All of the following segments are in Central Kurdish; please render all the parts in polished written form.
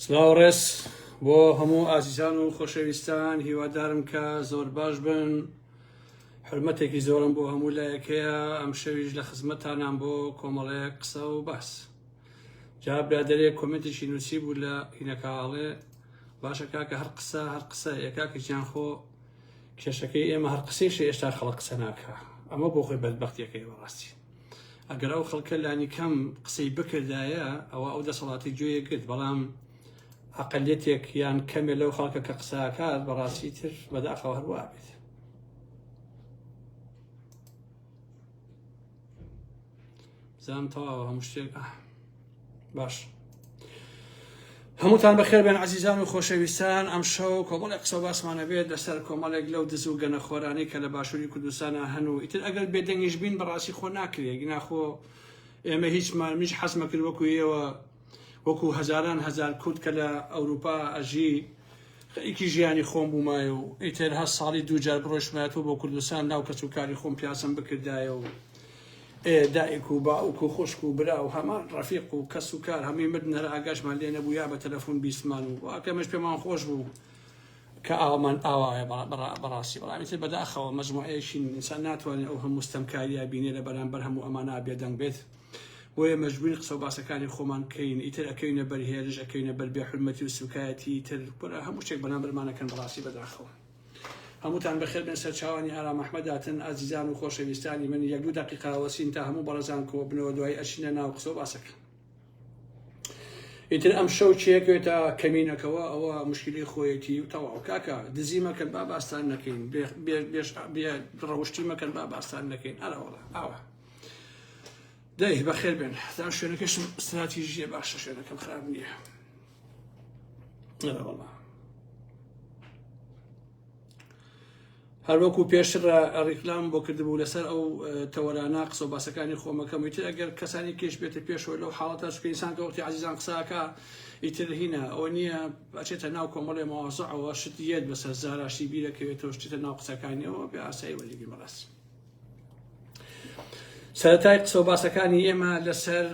سلااوڕێز بۆ هەموو ئازیزان و خۆشەویستان هیوادارم کە زۆر باش بن. حرمەتێکی زۆرم بۆ هەموو لایەکەیە. ئەم شەویش لە خزمەتتانان بۆ کۆمەڵەیەک قسە و باس. جا برادەرێک کۆمنتێکی نووسی بوو لە هینەکاڵێ باشە کاکە هەر قسە یەکاکە گیان خۆ کێشەکەی ئێمە هەر قسەیشە ئێشتا خەڵک قسە ناکە. ئەمە بۆ خۆی بەدبەختیەکەی بەڕاستی. ئەگەر ئەو خەڵکە لانی کەم قسەی بکردایە ئەوە ئەو دەسەڵاتی گوێیە گرت، بەڵام عقلێتێک یان کەمێ لەو خەڵکە کە قسەکات بەڕاستی تر بەداخەوە هەروە بێت. زانم تەواوە هەموو شتێک باش. هەمووتان بەخێر بێن عزیزان و خۆشەویستان. ئەم شەو کۆمەڵێک قسە و باسمانە بێت لەسەر کۆمەڵێک لەو دز و گەنەخۆرانەی کە لە باشووری کوردستانە هەن و ئیتر ئەگەر بێدەنگیش بین بەڕاستی خۆ ناکرێ گناخۆ ئێمە هیچ حەزمە کرد وەکو ئێوە وەکو هەزاران هەزار کورد کە لە ئەوروپا ئەژی خەریکی ژیانی خۆم بوومایە و ئیتر هەست ساڵی دووجار بڕۆشمایەتەوە بۆ کوردستان ناو کەس و کاری خۆم پیاسم بکردایە و دایک و باوک و خوشک و برا و هەمان ڕەفیق و کەس و کار هەمووی مردن هەر ئاگاشمان لێ نەبوو یا بە تەلەفۆن بیستمان و واکەمەش پێمان خۆش بوو کە ئاوامان ئاوایە بەڕاستی. بەڵام ئیتر بەداخەوە مەجموعەیەکی ئینسان ناتوانێت ئەو هەموو ستەمکاریە بینێ لە بەرامبەر هەموو ئەمانە بێدەنگ بێت. بۆیە مەجبورین قسە و باسەکانی خۆمان کەین، ئیتر ئەکەینە بەر هێرش، ئەکەینە بەر بێحورمەتی و سوکایەتی، ئیتر هەموو شتێک بەرامبەرمانەکەن بەڕاستی بەداخەوە. هەمووتان بەخێر بن سەر چاوانی ئارام ئەحمەداتن ئازیزان و خۆشەویستانی من. 1-2 دقیقە وەسین تا هەموو بەڕێزان کۆ بنەوە دوای ئەچینە ناو قسە و باسەکە. ئیتر ئەم شەو چیەکەوێتە کەمینەکەوە ئەوە مشکلی خۆیەتی و تەواو. کاکە دزی مەکەن با باستان نەکەین، ڕەوشتی مەکەن با باستان نەکەین. ئەراوەڵە ئاوە دەی بەخێر بێن. تا شوێنەکەشم استراتیژیە باشە، شوێنەکەم خراپ نییە. ئەراوەڵە هەروەکو پێشتر ڕیکلام بۆ کردبوو لەسەر ئەو تەوەرانە قسە و باسەکانی خۆمەکەم. ئیتر ئەگەر کەسانی کێش بێتە پێشەوە لەو حاڵەتە چکە ئینسان کە وەختی عەزیزان قساکە ئیتر هینە ئەوە نییە ئەچێتە ناو کۆمەڵێ مەواضوعەوە شتیەت بەسەر زاراشتی بیرەکەوێتەوە شتێتە ناو قسەکانیەوە بێ ئاسایی وەرزێکی بەڕاستی. سەرەتای قسە و باسەکانی ئێمە لەسەر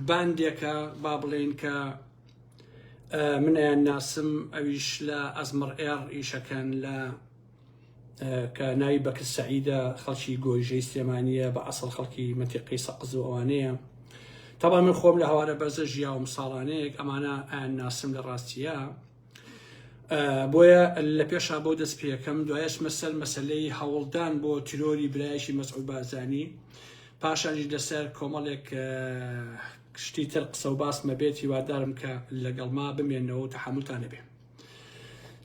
باندێکە با بڵێن کە منیان ناسم ئەویش لە ئەزمەر ئێڕ ئیشەکەن لە کە ناوی بەکر سەعیدە خەڵکی گۆیژەی سلێمانیە بە ئەسڵ خەڵکی مەنتیقەی سەقز و ئەوانەیە. تەبا من خۆم لە هەوارە بەرزە ژیاوم ساڵانەیەک ئەمانە ئایان ناسم لە ڕاستیە. بۆیە لە پێشا بۆ دەست پێەکەم دوایش مەسەلەی هەوڵدان بۆ تیرۆری برایشی مەسعود بارزانی، پاشانیش لەسەر کۆمەڵێک شتی تر قسە و باس مەبێت هیوادارم کە لەگەڵما بمێنەوە و تەحملتان نەبێ.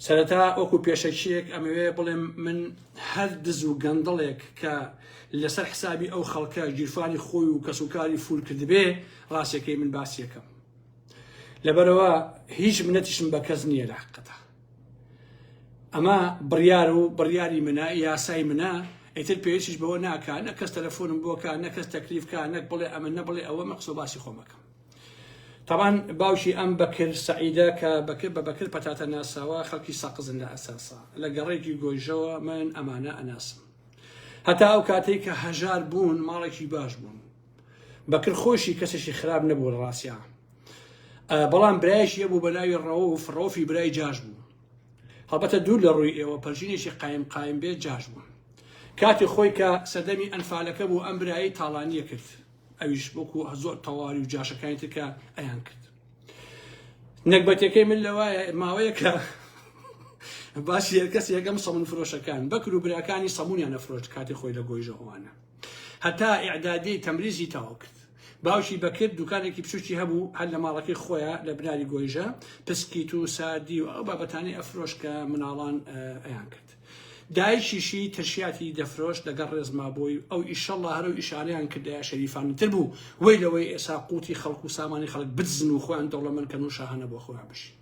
سەرەتا وەکو پێشەکیەک ئەمەوێ بڵێم من هەر دز و گەندڵێک کە لەسەر حسابی ئەو خەڵکە گیرفانی خۆی و کەسوکاری فول کردبێ ڕاستیەکەی من باسیەکەم. لەبەرەوە هیچ منەتیشم بە کەس نییە لە حقیقەتە. ئەمە بڕیاری منە، یاسای منە. ئیتر پێویستیش بەوە ناکە نە کەس تەلەفۆنم بۆکە، نە کەس تەکلیفکە، نەک بڵێ ئەمە نەبڵێ ئەوە مە قسە و باسی خۆمەکەم. طبعاً باوشی ئەم بەکر سەعیدە کە بە بەکر پەتاتە ناساوە خەڵکی سەقزن لە ئەساسا لە گەڕێکی گۆیژەوە من ئەمانە ئەناسم. هەتا ئەو کاتێک کە هەژار بوون ماڵێکی باش بوون. بەکر خۆشی کەسێکی خراپ نەبوو لە ڕاستیە. بەڵام برایش یەبوو بە ناوی ڕەوفی برای جاش بوو. هەڵبەتە دوور لە ڕووی ئێوە پەرژینێکی قایم بێت جاش بوو. کاتی خۆی کە سەردەمی ئەنفالەکە بوو ئەم برایی تاڵانیە کرد. ئەویش بۆکو زۆر تەواوی و جاشەکانی ترکە ئەیان کرد. نەکبەتەکەی من لەوایە ماوەیە کە باسی هەرکەس یەکەم سەمون فرۆشەکان بەکر و براکانی سەمونیان نەفرۆشت کاتی خۆی لە گۆیژەوانە. هەتا ئیعدادی تەمریزی تاوا کرد. باوشی بەکرد دوکانێکی بچوکی هەبوو هەر لە ماڵەکەی خۆیە لە بناری گۆیژە پسکیت و ساردی و ئەو بابەتانی ئەفرۆش کە مناڵان ئەیان کرد. دایکیشی ترشیاتی دەفرۆشت لەگەڵ ڕێزمابۆی ئەو ئیشەڵڵا هەرو ئیشارەیان کردایە شەریفانتر بوو وەی لەوەی ئێسا قوتی خەڵک و سامانی خەڵک بتزن و خۆیان دەوڵەمەندکەن و شاهانە بۆ خۆیان بشی.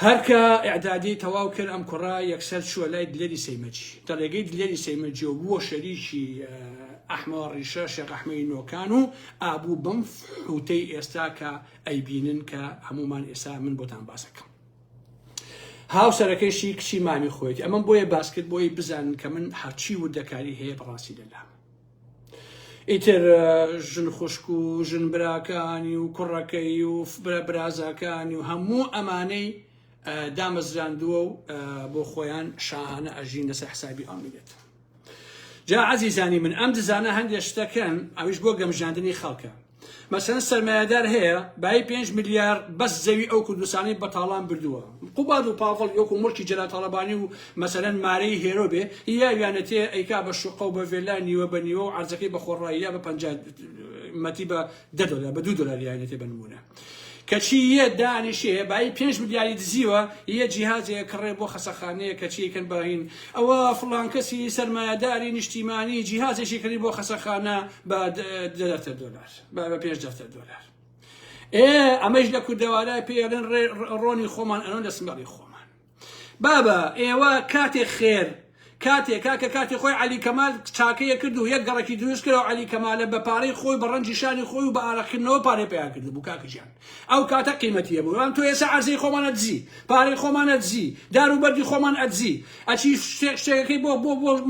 هەرکە ئیعدادی تەواو کرد ئەم کوڕا یەکسەر چووە لای دلێری سەیمەجی. دەڵێگەی دلێری سەیمەجی و بووە شەریکی ئەحمەد ڕیشە شێخ ئەحمەدی نۆکان و ئابوو بەم فحوتەی ئێستا کە ئەیبینن کە هەمومان ئێستا من بۆتان باسەکەم. هاوسەرەکەیشی کچی مامی خۆیت. ئەمە بۆیە باسکرد بۆی بزانن کە من هەرچی وردەکاری هەیە بەڕاستی لەلام. ئیتر ژن خوشک و ژن براکانی و کوڕەکەی و برازاکانی و هەموو ئەمانەی دامەزراندووە و بۆ خۆیان شاهانە ئەژین لەسەر حسابی ئەو میلەت. جا عەزیزانی من ئەم دزانە هەندێک شتەکەن ئەویش بۆ گەمژاندنی خەڵکە. مەسەن سەرمایەدار هەیە بای 5 ملیار بەس زەوی ئەو کوردستانی بەتاڵان بردووە. قوباد و پاڤڵ یەک و مڵکی جەلاتەڵەبانی و مەسەلەن مارەی هێرۆ بێ یا ویانەتێ ئەیکا بە شوقە و بە ڤێلا نیوە بە نیوە و عەرزەکەی بە خۆڕایی یا بە 50 مەتی بە $10 بە $2 یانەتێ بە نمونە. کەچی یە دانیشێ بای 5 ملیاری دزیوە یە جیهازێ کڕێ بۆ خەسەخانەیە کەچیکەن باهین ئەوە فڵان کەسی سەرمایەداری نیشتیمانی جیهازێکی کردی بۆ خەسەخانە بە $10 بە $5. ئەمەش لە کوردەوارای پێڵێن ڕۆنی خۆمان ئەنۆ لە سمەڵی خۆمان. بابە ئێوە کاتێک خێر کاتێک کاکە کاتی خۆی علی کەمال چاکەیە کرد و یەک گەڕێکی دروست کرد و علی کەمالە بە پارەی خۆی بە ڕەنجی شانی خۆی و بە ئاڕەکردنەوە پارەی پێیا کرد بوو کاکەجیان ئەو کاتە قیمەتیە بوو ئەم تۆ ئێستا عەرزەی خۆمان ئەدزی پارەی خۆمان ئەدزی دار و بەردی خۆمان ئەدزی ئەچی شتێکەکەی بۆ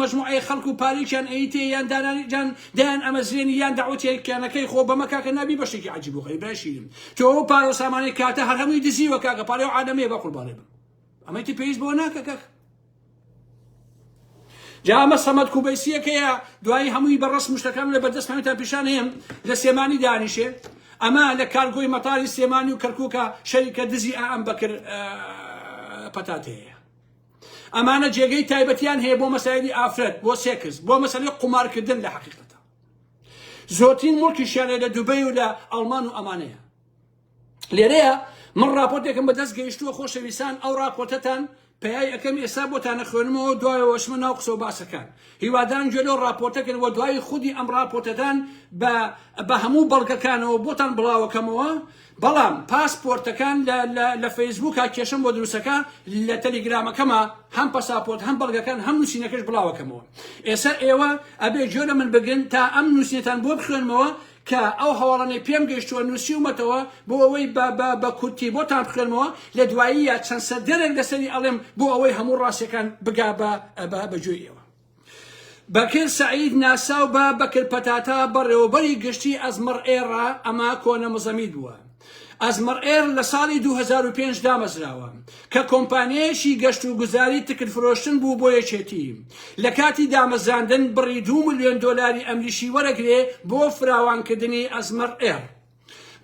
مەجموعەی خەڵک و پارێکیان ئەیتێ یان دانانیجان دایان ئەمەزرێنی یان داوەتیەکیانەکەی خۆ بەمە کاکە نابی بەشتێکی عەجیب و غەریب برایشیرم تۆ ئەو پارە و سامانەی کاتە هەر هەمووی دزیوە کاکە پارەی و عادەمەیە بە قوربانێ بم ئەمەی پێویست بۆ ناکە کاکە. جا ئەمە سەمەد کوبەیسیەکەیە دوایی هەمووی بەڕەسم شتەکان لە بەردەستمانتان پیشان هەیە لە سێمانی دانیشێ ئەمە لە کارگۆی مەتاری سێمانی و کەرکووکە شەریکە دزی ئەم بەکرد پەتاتەیە. ئەمانە جێگەی تایبەتیان هەیە بۆ مەسایلی ئافرەت بۆ سێکس بۆ مەسەلەی قومارکردن لە حەقیقەتە زۆرترین مڵکیشیانە لە دوبەی و لە ئەڵمان و ئەمانەیە. لێرەیە من راپۆرتێکم بەدەست گەیشتووە خۆشەویستان ئەو راپۆرتەتان پێیای ئەەکەم ئێستا بۆتانە خوێنمەوە دوایەوەشمە ناو قسە و باسەکان هیوادان گوێ لەو راپۆرتەکەن وە دوای خودی ئەم راپۆرتەدان بە هەموو بەڵگەکانەوە بۆتان بڵاوەکەمەوە بەڵام پاسپۆرتەکان لە فەیسبووکە کێشم بۆ دروستەکە لە تەلیگرامەکەمە هەم پەساپۆرت هەم بەڵگەکان هەم نووسینەکەش بڵاوەکەمەوە. ئێستا ئێوە ئەبێ گوێ لە من بگرن تا ئەم نووسینەتان بۆ بخوێنمەوە کە ئەو هەواڵانەی پێم گەیشتووە نووسیومەتەوە بۆ ئەوەی بە کورتی بۆتان بخوێنمەوە لە دوایی یا چەند سەردەرێک لەسەری ئەڵێم بۆ ئەوەی هەموو ڕاستیەکان بگا بەگوێی ئێوە. بەکر سەعید ناساو بە بەکر پەتاتا بەڕێوەبەری گشتی ئەزمەر ئێڕا ئەمە کۆنە مزەمید بووە. ئەزمەر ئێر لە ساڵی 2005 دامەزراوە کە کۆمپانیایەکی گەشت و گوزاری تکت فرۆشتن بوو بۆ یەکێتی لە کاتی دامەزراندن بڕی $2 ملیۆن ئەمریشی وەرەگرێ بۆ فراوانکردنی ئەزمەر ئێر.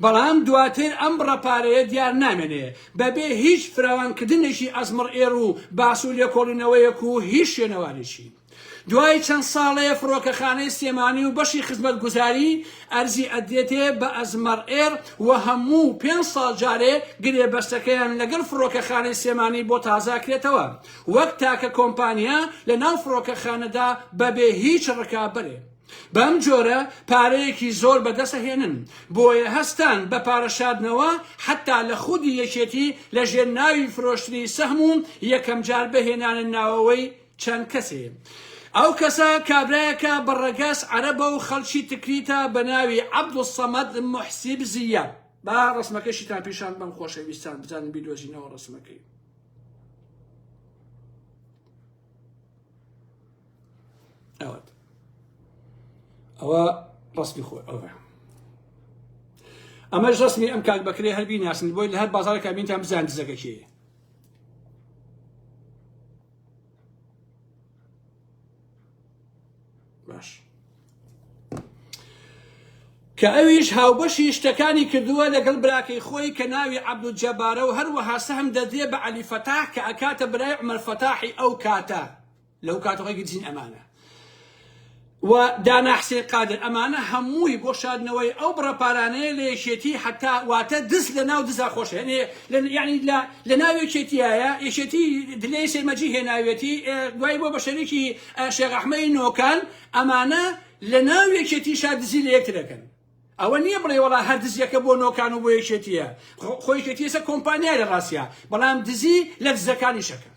بەڵام دواتر ئەم بڕەپارەیە دیار نامێنێ بەبێ هیچ فراوانکردنێکی ئەزمەر ئێر و باس و لێکۆڵینەوەیەک و هیچ شوێنەوارێکی. دوای چەند ساڵەیە فڕۆکەخانەی سێمانی و بەشی خزمەت گوزاری ئەرزی ئەدێتێ بە ئەزمەر ئێر و هەموو 5 ساڵ جارێ گرێبەستەکەیان لەگەڵ فڕۆکەخانەی سێمانی بۆ تازاکرێتەوە وەک تاکە کۆمپانیا لە ناو فڕۆکەخانەدا بەبێ هیچ ڕکابەرێ. بەم جۆرە پارەیەکی زۆر بەدەستەهێنن بۆیە هەستان بە پارەشادنەوە حتا لە خودی یەکێتی لە ژێر ناوی فرۆشتنی سەهم و یەکەم جار بەهێنانە ناوەوەی چەند کەسێ. ئەو کەسە کابرایەکە بەڕەگەس عەرەبە و خەڵکی تکریتە بە ناوی عەبدوڵسەمەد موحسیب زیاد. با ڕسمەکەشیتان پیشان بەم خۆشەویستان بزانن بیدۆزینەوە ڕسمەکەی. ئەوە ڕسمی خۆی ئەمەش ڕسمی ئەم کاک بەکرێ هەربی ناسن بۆی لە هەر بازارێکا بینتان بزان دزەکە کێیە. باش کە ئەویش هاوبەشی شتەکانی کردووە لەگەڵ براکەی خۆی کە ناوی عەبدولجەبارە و هەروەها سەهم دەدرێ بە عەلی فەتاح کە ئەکاتە برای عومەر فەتاحی ئەو کاتە لەو کاتەوەی گرتین ئەمانە و دانا حسین قادر ئەمانە هەمووی بۆ شاردنەوەی ئەو بڕەپارانەیە لە یەکێتی حتا واتە دز لە ناو دزا خۆشە یعنی لە ناو یەکێتیایە یەکێتی دلەی سێمەجی هێناوێتی دوای بۆ بە شەریکی شێخ ئەحمەدی نۆکان ئەمانە لە ناو یەکێتی شادزی لە یەکترەکەن. ئەوە نییە بڵێ وەڵا هەر دزیەکە بۆ نۆکان و بۆ یەکێتیە خۆی یەکێتی ئێستا کۆمپانیای لە ڕاستیە بەڵام دزی لە دزەکانی شەکە.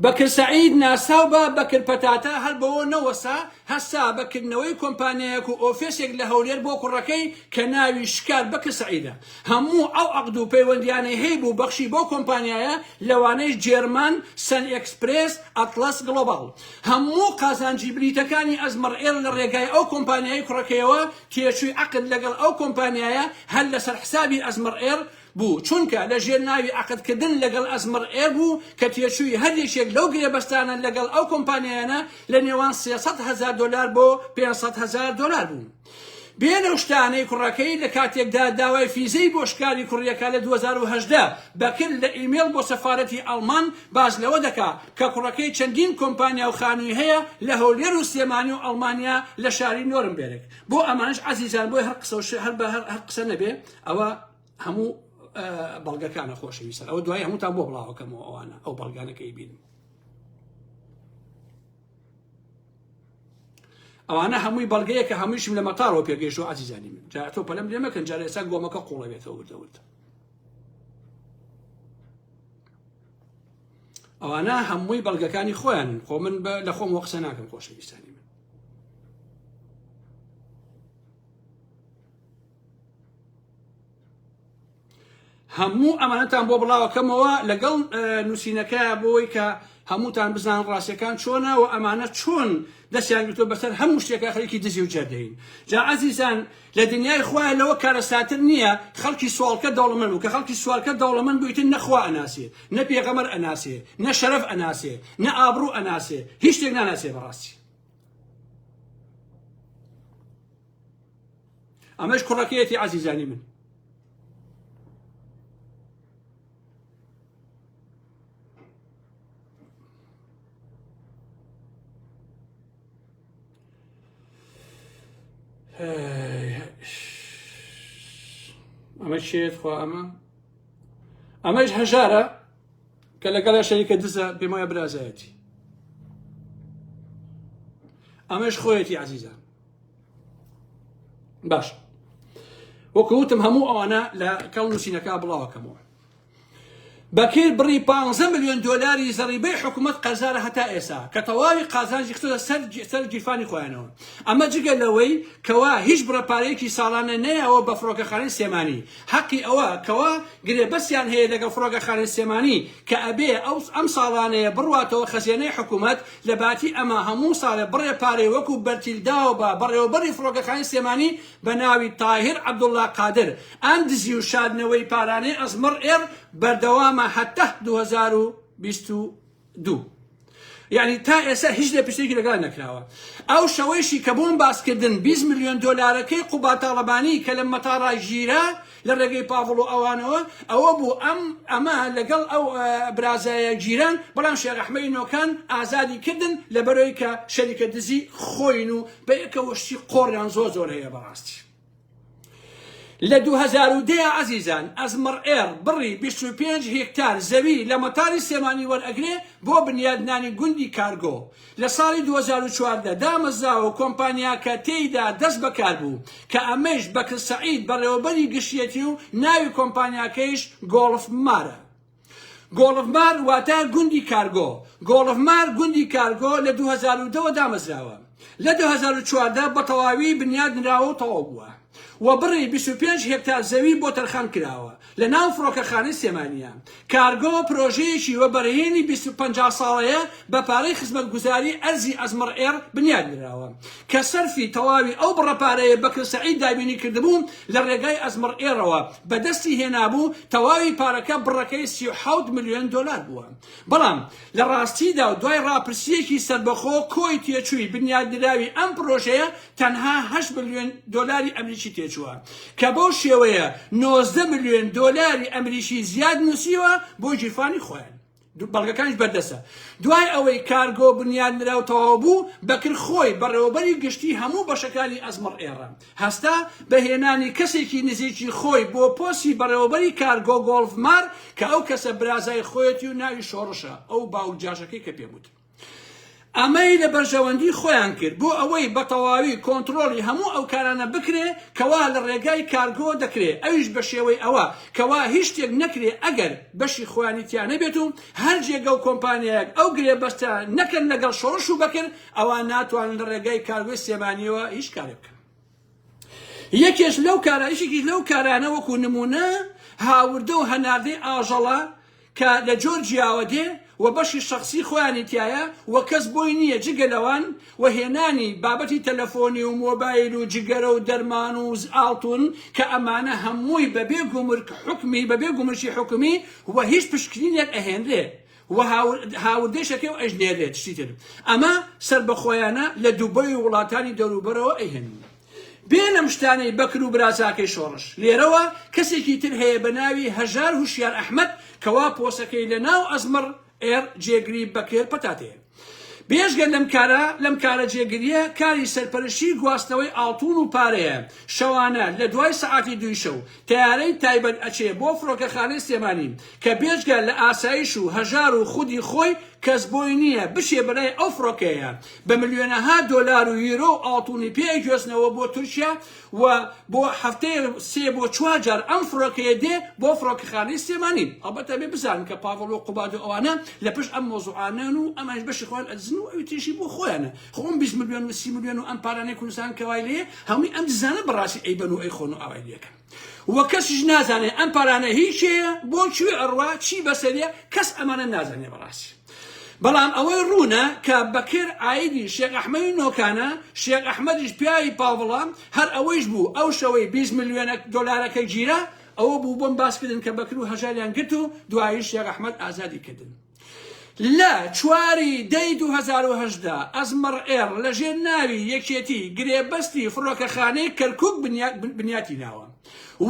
بەکر سعید ناساو بە بەکر پەتاتە هەر بەوە نەوەسا هەستا بەکردنەوەی کۆمپانیایەک و ئۆفیسێک لە هەولێر بۆ کوڕەکەی کە ناوی شکار بەکر سعیدە هەموو ئەو عەقد و پەیوەندیانەی هەیە بوو بەخشی بۆ کۆمپانیایە لەوانەی جێرمان سەن ئێکسپرێس ئەتڵەس گلۆباڵ هەموو قازانجی بریتەکانی ئەزمەڕئێر لە ڕێگای ئەو کۆمپانیای کوڕەکەیەوە تێچووی عەقد لەگەڵ ئەو کۆمپانیایە هەر لەسەر حسابی ئەزمەڕئێر بوو چونکە لە ژێر ناوی عەقدکردن لەگەڵ ئەزمەڕئێر بوو کە تێچووی هەر یەکێک لەو گرێبەستانە لەگەڵ ئەو کۆمپانیایانە لە نێوان 300,000 دلار بۆ 500,000 دلار بوو. بێنە شتانەی کوڕەکەی لە کاتێکدا داوای فیزەی بۆ شکاری کوڕیەکە لە 2018 بەکرد لە ئیمێل بۆ سەفارەتی ئەڵمان باز لەوە دەکا کە کوڕەکەی چەندین کۆمپانیا و خانووی هەیە لە هەولێر و سلێمانی و ئەڵمانیا لە شاری نۆرنبێرگ بۆ ئەمانش عەزیزان بۆی هەر قسە نەبێ ئەوە هەموو بەڵگەکانە خۆشەویستە ئەوە دوای هەمووتان بۆ بڵاوەکەمەوە ئەوانە ئەو بەڵگانەکەی بینم ئەوانە هەمووی بەڵگەیە کە هەموویشم لە مەتارەوە پێگەیشتەوە عەزیزانی من جا تۆ پەلەم لێ مەکەن جارە ئێستا گۆمەکە قوڵەبێتەوە وردەورد ئەوانە هەمووی بەڵگەکانی خۆیان خۆ من لە خۆم وە قسە ناکەم خۆشەویستانی من هەموو ئەمانەتان بۆ بڵاوەکەمەوە لەگەڵ نووسینەکەیە بۆی کە هەمووتان بزان ڕاستیەکان چۆنە و ئەمانە چۆن دەستیان گرتووە بەسەر هەموو شتێکە خەڵکی دزی و جەردەین جا عەزیزان لە دنیای خۆیان لەوە کارەساتر نییە خەڵکی سوالکە دەوڵەمەند بوو کە خەڵکی سوالکە دەوڵەمەند بوویتن نەخوا ئەناسێ نە پێغەمبەر ئەناسێ نە شەرەف ئەناسێ نە ئابڕوو ئەناسێ هیچ شتێک ناناسێ بەڕاستی ئەمەش کوڕەکەیەتی عەزیزانی من ئەمە شێت خوا ئەمەش هەژارە کە لەگەڵ شەریکە دزە پێم وایە برازایەتی ئەمەش خۆیەتی عەزیزان باش وەکو وتم هەموو ئەوانە لە کەڵ نووسینەکە بڵاوەکەمەوە بەکر بڕی 15 ملیۆن دۆلاری زەریبەی حکوومەت قەرزارە هەتا ئێستا کە تەواوی قازانجی خستۆتە سەر گیرفانی خۆیانەوە ئەمە جگە لەوەی کەوا هیچ بڕەپارەیەکی ساڵانە نەیەوە بە فڕۆکەخانەی سلێمانی حەقی ئەوە کەوا گرێبەستیان هەیە لەگەڵ فڕۆکەخانەی سلێمانی کە ئەبێ ئەم ساڵانەیە بڕواتەوە خەزیێنەی حکوومەت لە باتی ئەمە هەموو ساڵێ بڕێپارەی وەکو بەرتیلداوە بە بەڕێوەبەری فڕۆکەخانەی سلێمانی بە ناوی تاهیر عەبدوڵڵا قادر ئەم دزی و شاردنەوەی پارانەی ئەزمەڕئێر بەردەوامە حتى 2022 يعني تا ئێستا هیچ لە پشتێکی لەگەڵ نەکراوە ئەو شەوەیشی کە بۆم باسکردن 20 ملیۆن دۆلارەکەی قوبا تاڵەبانی کە لە مەتارا ژیرە لە ڕێگەی پاڤڵ و ئەوانەوە ئەوە بوو ئەمە لەگەڵ ئەو برازایە گیران بەڵام شێخ ئەحمەدی نۆکان ئازادی کردن لەبەرەوەی کە شەریکە دزی خۆین و بە یەکەوەشتی قۆڕیان زۆر هەیە بەڕاستی لە 2010 عەزیزان ئەزمەڕئێر بڕی 25 هێکتار زەوی لە مەتاری سلێمانی وەرئەگرێ بۆ بنیادنانی گوندی کارگۆ لە ساڵی 2014 دامەزراوە کۆمپانیاکە تێیدا دەست بەکار بوو کە ئەمەش بەکر سەعید بەڕێوەبەری گشتیەتی و ناوی کۆمپانیاکەیش گۆڵفمارە گۆڵفمار واتە گوندی کارگۆ گۆڵفمار گوندی کارگۆ لە 2002 دامەزراوە لە 2014 بە تەواوی بنیادنراوە و تەواو بووە و بڕی 25 هێکتار زەوی بۆ تەرخان کراوە لە ناو فڕۆکەخانەی سلێمانیە کارگۆ پرۆژەیەکی وەبەرهێنی 25 ساڵەیە بە پارەی خزمەتگوزاری ئەرزی ئەزمەڕئێر بنیادنراوە کە سەرفی تەواوی ئەو بڕەپارەیە بەکر سەعید دابینی کردبوو لە ڕێگای ئەزمەڕئێرەوە بەدەستی هێنابوو تەواوی پارەکە بڕەکەی 37 ملیۆن دۆلار بووە بەڵام لە ڕاستیدا و دوای ڕاپرسیەکی سەربەخۆ کۆی تێچووی بنیادنراوی ئەم پرۆژەیە تەنها 8 ملیۆن دۆلاری ئەمریکی تێچووە کە بەو شێوەیە 19 ملیۆن دۆلاری ئەمریکی زیاد نووسیوە بۆ گیرفانی خۆیان بەڵگەکانیش بەردەسە دوای ئەوەی کارگۆ بنیادنراوتەوە بوو بەکر خۆی بەڕێوەبەری گشتی هەموو بەشەکانی ئەزمەڕئێرە هەستا بەهێنانی کەسێکی نزیکی خۆی بۆ پۆستی بەڕێوەبەری کارگۆ گۆڵفمار کە ئەو کەسە برازای خۆیەتی و ناوی شۆڕشە ئەو باوجاشەکەی کە پێبوت ئەمەی لە بەرژەوەندی خۆیان کرد بۆ ئەوەی بە تەواوی کۆنتترۆلی هەموو ئەو کارانە بکرێ کەوا لە ڕێگای کارگۆ دەکرێت ئەویش بە شێوەی ئەوە کەوا هیچ شتێک نەکرێ ئەگەر بەشی خۆیانی تیان نەبێت و هەر جێگە و کۆمپانیایەک ئەو گرێ بەستە نەکەن لەگەڵ شۆڕش و بەکرد ئەوان ناتوانن لە ڕێگای کارگۆی سێمانیەوە هیچ کارێک بکەن. یەکێش لەو کارایشێکی لەو کارانە وەکو نمونە هاوردە و هەناردەی ئاژەڵە کە لە جۆرجیاوە دێ و بەشی شخصی خۆیانی تایە و کەس بۆی نییە جگە لەوان و هێنانی بابەتی تەلەفۆنی و مۆبایل و جگەرە و دەرمان و ئاڵتون کە ئەمانە هەمووی بەبێ گومرگ حکمی بەبێ گومرشی حکومی و هیچ پشکنینێک ئەهێنرێ و هاوردێشەکە و ئەژنێرێت شتی تر ئەمە سەر بە خۆیانە لە دووبەی وڵاتانی دەوروبەرەوە ئەیهێنن. بێنە شتانەی بەکر و برازاکەی شۆڕش لێرەوە کەسێکی تر هەیە بە ناوی هەژار هوشیار ئەحمەد کەوا پۆسەکەی لە ناو ئەزمر ئێر جێگری بەکرێر پەتاتەیە. بێژگە لەم کارە جێگریە کاری سەرپەرشی گواستنەوەی ئاڵتون و پارەیە شەوانە لە دوای سەعاتی دوی شەو تیارەی تایبەت ئەچێ بۆ فڕۆکەخانەی سێمانی کە بێژگە لە ئاسایش و هەژار و خودی خۆی کەس بۆی نییە بشێ بەلای ئەو فڕۆکەیە بە ملیۆنەها دۆلار و یورۆ و ئاڵتونی پێی گوێستنەوە بۆ تورکیا و بۆ هەفتەیە 3 بۆ 4 جار ئەم فڕۆکەیە دێ بۆ فڕۆکەخانەی سێمانی. ئەڵبەتە بێ بزانن کە پاڤڵ و قوباد و ئەوانە لە پشت ئەم مۆزوعانەن و ئەمانش بەشی خۆیان ئەدزن و ئەوی تێشی بۆ خۆیانە خۆم 20 ملیۆن و 30 ملیۆن و ئەم پارانەی کوردستان کەوای لێ هەمووی ئەم دزانە بەڕاستی ئەیبەن و ئەیخۆن و ئاوای لێکەن و کەسیش نازانێت ئەم پارانە هیچەیە بۆ کوێ ئەڕوا چی بەسەریە کەس ئەمانە نازانێ بەڕاستی. بەڵام ئەوەی ڕوونە کە بەکر ئایدی شێخ ئەحمەدی نۆکانە شێخ ئەحمەدیش پیاوی پاوڵام هەر ئەوەیش بوو ئەو شەوەی 20 ملیۆن دۆلارەکە گیرە ئەوە بوو بۆم باسکردن کە بەکر و هەژاریان گرت و دوایی شێخ ئەحمەد ئازادی کردن. لە 4 دەی 2018 ئەزمر ئێر لەژێر ناوی یەکێتی گرێبەستی فڕۆکەخانەی کەرکووک بنیاتی ناوە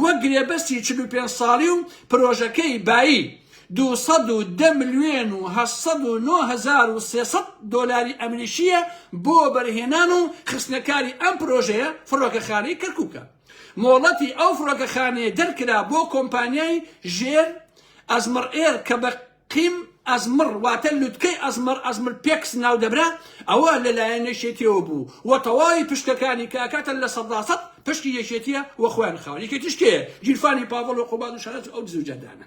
وەک گرێبەستی 45 ساڵی و پرۆژەکەی بایی 210 ملیۆن و 809,300 دۆلاری ئەمریکیە بۆ بەرهێنان و خستنەکاری ئەم پرۆژەیە فڕۆکەخانەی کەرکووکە. مۆڵەتی ئەو فڕۆکەخانەیە دەرکرا بۆ کۆمپانیای ژێر ئەزمر ئێر کە بە قیم ئەزمر واتە لوتکەی ئەزمر پێکس ناو دەبرا ئەوە لەلایەن یەکێتیەوە بوو و تەواوی پشکەکانی کاکاتە لە 100% پشکی یەکێتیە وە خۆیان خاوە یەکێتیش کێ گیرفانی پاڤڵ و قوباد و شەرەت ئەو دزوجەدانە.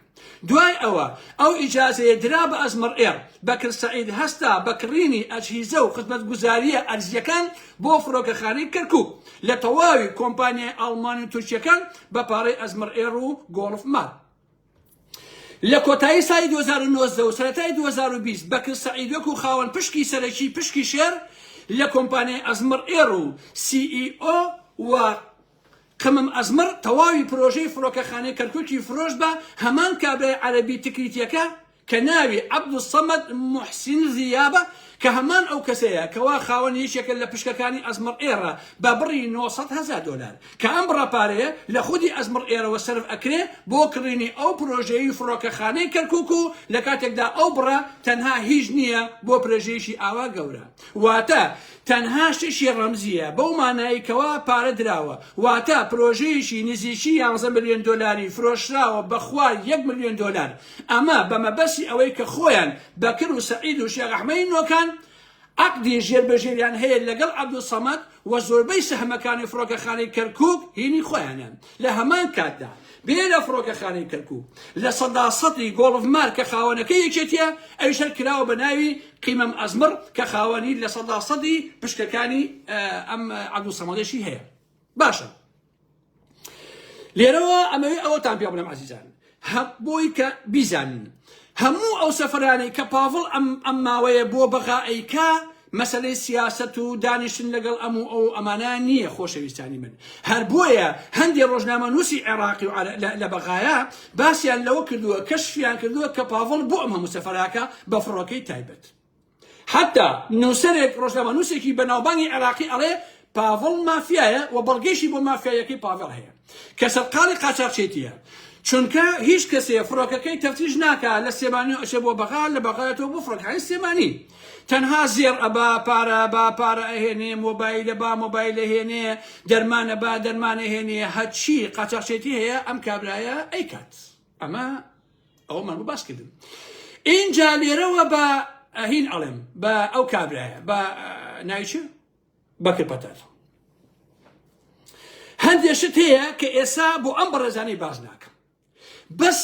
دوای ئەوە ئەو ئیجازەیە درا بە ئەزمر ئێر بەکر سەعید هەستا بەکڕینی ئەجهیزە و خزمەتگوزاریە ئەرزیەکان بۆ فڕۆکەخانەی کەرکووک لە تەواوی کۆمپانیای ئاڵمانی و تورکیەکان بە پارەی ئەزمر ئێر و گۆڵف مال. لە کۆتایی ساڵی 2019 و سەرەتای 2020 بەکر سەعید وەکو خاوەن پشکی سەرەکی پشکی شێر لە کۆمپانیای ئەزمر ئێر و CEO و قمم ئەزمر تەواوی پرۆژەی فڕۆکەخانەی کەرکووکی فرۆش بە هەمان کابرای عەرەبی تکریتیەکە کە ناوی عەبدوسەمەد موحسین زیابە کە هەمان ئەو کەسەیە کەوا خاوەن یەکێکە لە پشکەکانی ئەزمر ئێرە بە بڕی 900,000 دۆلار کە ئەم بڕەپارەیە لە خودی ئەزمر ئێرەوە سەرف ئەکرێ بۆ کڕینی ئەو پرۆژەی فڕۆکەخانەی کەرکووک و لە کاتێکدا ئەو بڕە تەنها هیچ نییە بۆ پرۆژەیەکی ئاوا گەورە واتە تەنها شتێکی ڕەمزیە بەو ماناییکەوە پارە دراوە واتە پرۆژەیەکی نزیکی 11 ملیۆن دۆلاری فرۆشراوە بە خوار 1 ملیۆن دۆلار ئەمە بەمەبەستی ئەوەی کە خۆیان بەکر و سەعید و شێخ ئەحمەدی نۆکان عقدی ژێربەژێریان هەیە لەگەڵ عەبدوسەمەد و زۆربەی سەهمەکانی فڕۆکەخانەی کەرکووک هینی خۆیانە. لە هەمان کاتدا بێ لە فڕۆکەخانەی کەرکووک لە 100% گۆڵف مار کە خاوەنەکەی یەکێتیە ئەویش کراوە بە ناوی قیمەم ئەزمر کە خاوەنی لە 100% پشکەکانی ئەم عەبدوسەمەدیشی هەیە. باشە لێرەوە ئەمەوێ ئەوەتان پێ بڵێم عەزیزان بۆی کە بیزانن هەموو ئەو سەفرانەی کە پاڤڵ ئەم ماوەیە بۆ بەغائیکا مەسەلەی سیاسەت و دانیشتن لەگەڵ ئەو ئەمانە نییە خۆشەویستانی من هەر بۆیە هەندێک ڕۆژنامەنووسی عێراقی لە بەغایە باسییان لەوە کردووە کەشفیان کردووە کە پاڤڵ بۆ ئەم هەموو سەفەراکە بە فڕۆکەی تایبەت حتا نووسەرێک ڕۆژنامەنووسێکی بەناوبانگی عێراقی ئەڵێ پاڤڵ مافیایە و بەڵگەیشی بۆ مافیایەکەی پاڤڵ هەیە کە سەرقاڵی قاچاقچێتیە چونکە هیچ کەسێ فڕۆکەکەی تەفتیش ناکە لە سێمانی ئەشێ بۆ بەغا لە بەغایەتەوە بۆ فڕۆکەکانی سێمانی تەنها زێر ئەبا پارە ئەهێنێ مۆبایلە با مۆبایلە هێنێ دەرمانە با دەرمانە هێنێ هەچی قاچاقچێتی هەیە ئەم کابرایە ئەیکات ئەمە ئەوەمان بۆ باس کردن. اینجا لێرەوە بە هین ئەڵێم بە ئەو کابرایە بە ناوی بەکر پەتات هەندێشت هەیە کە ئێستا بۆ ئەم بەڕێزانەی باز ناکەم بەس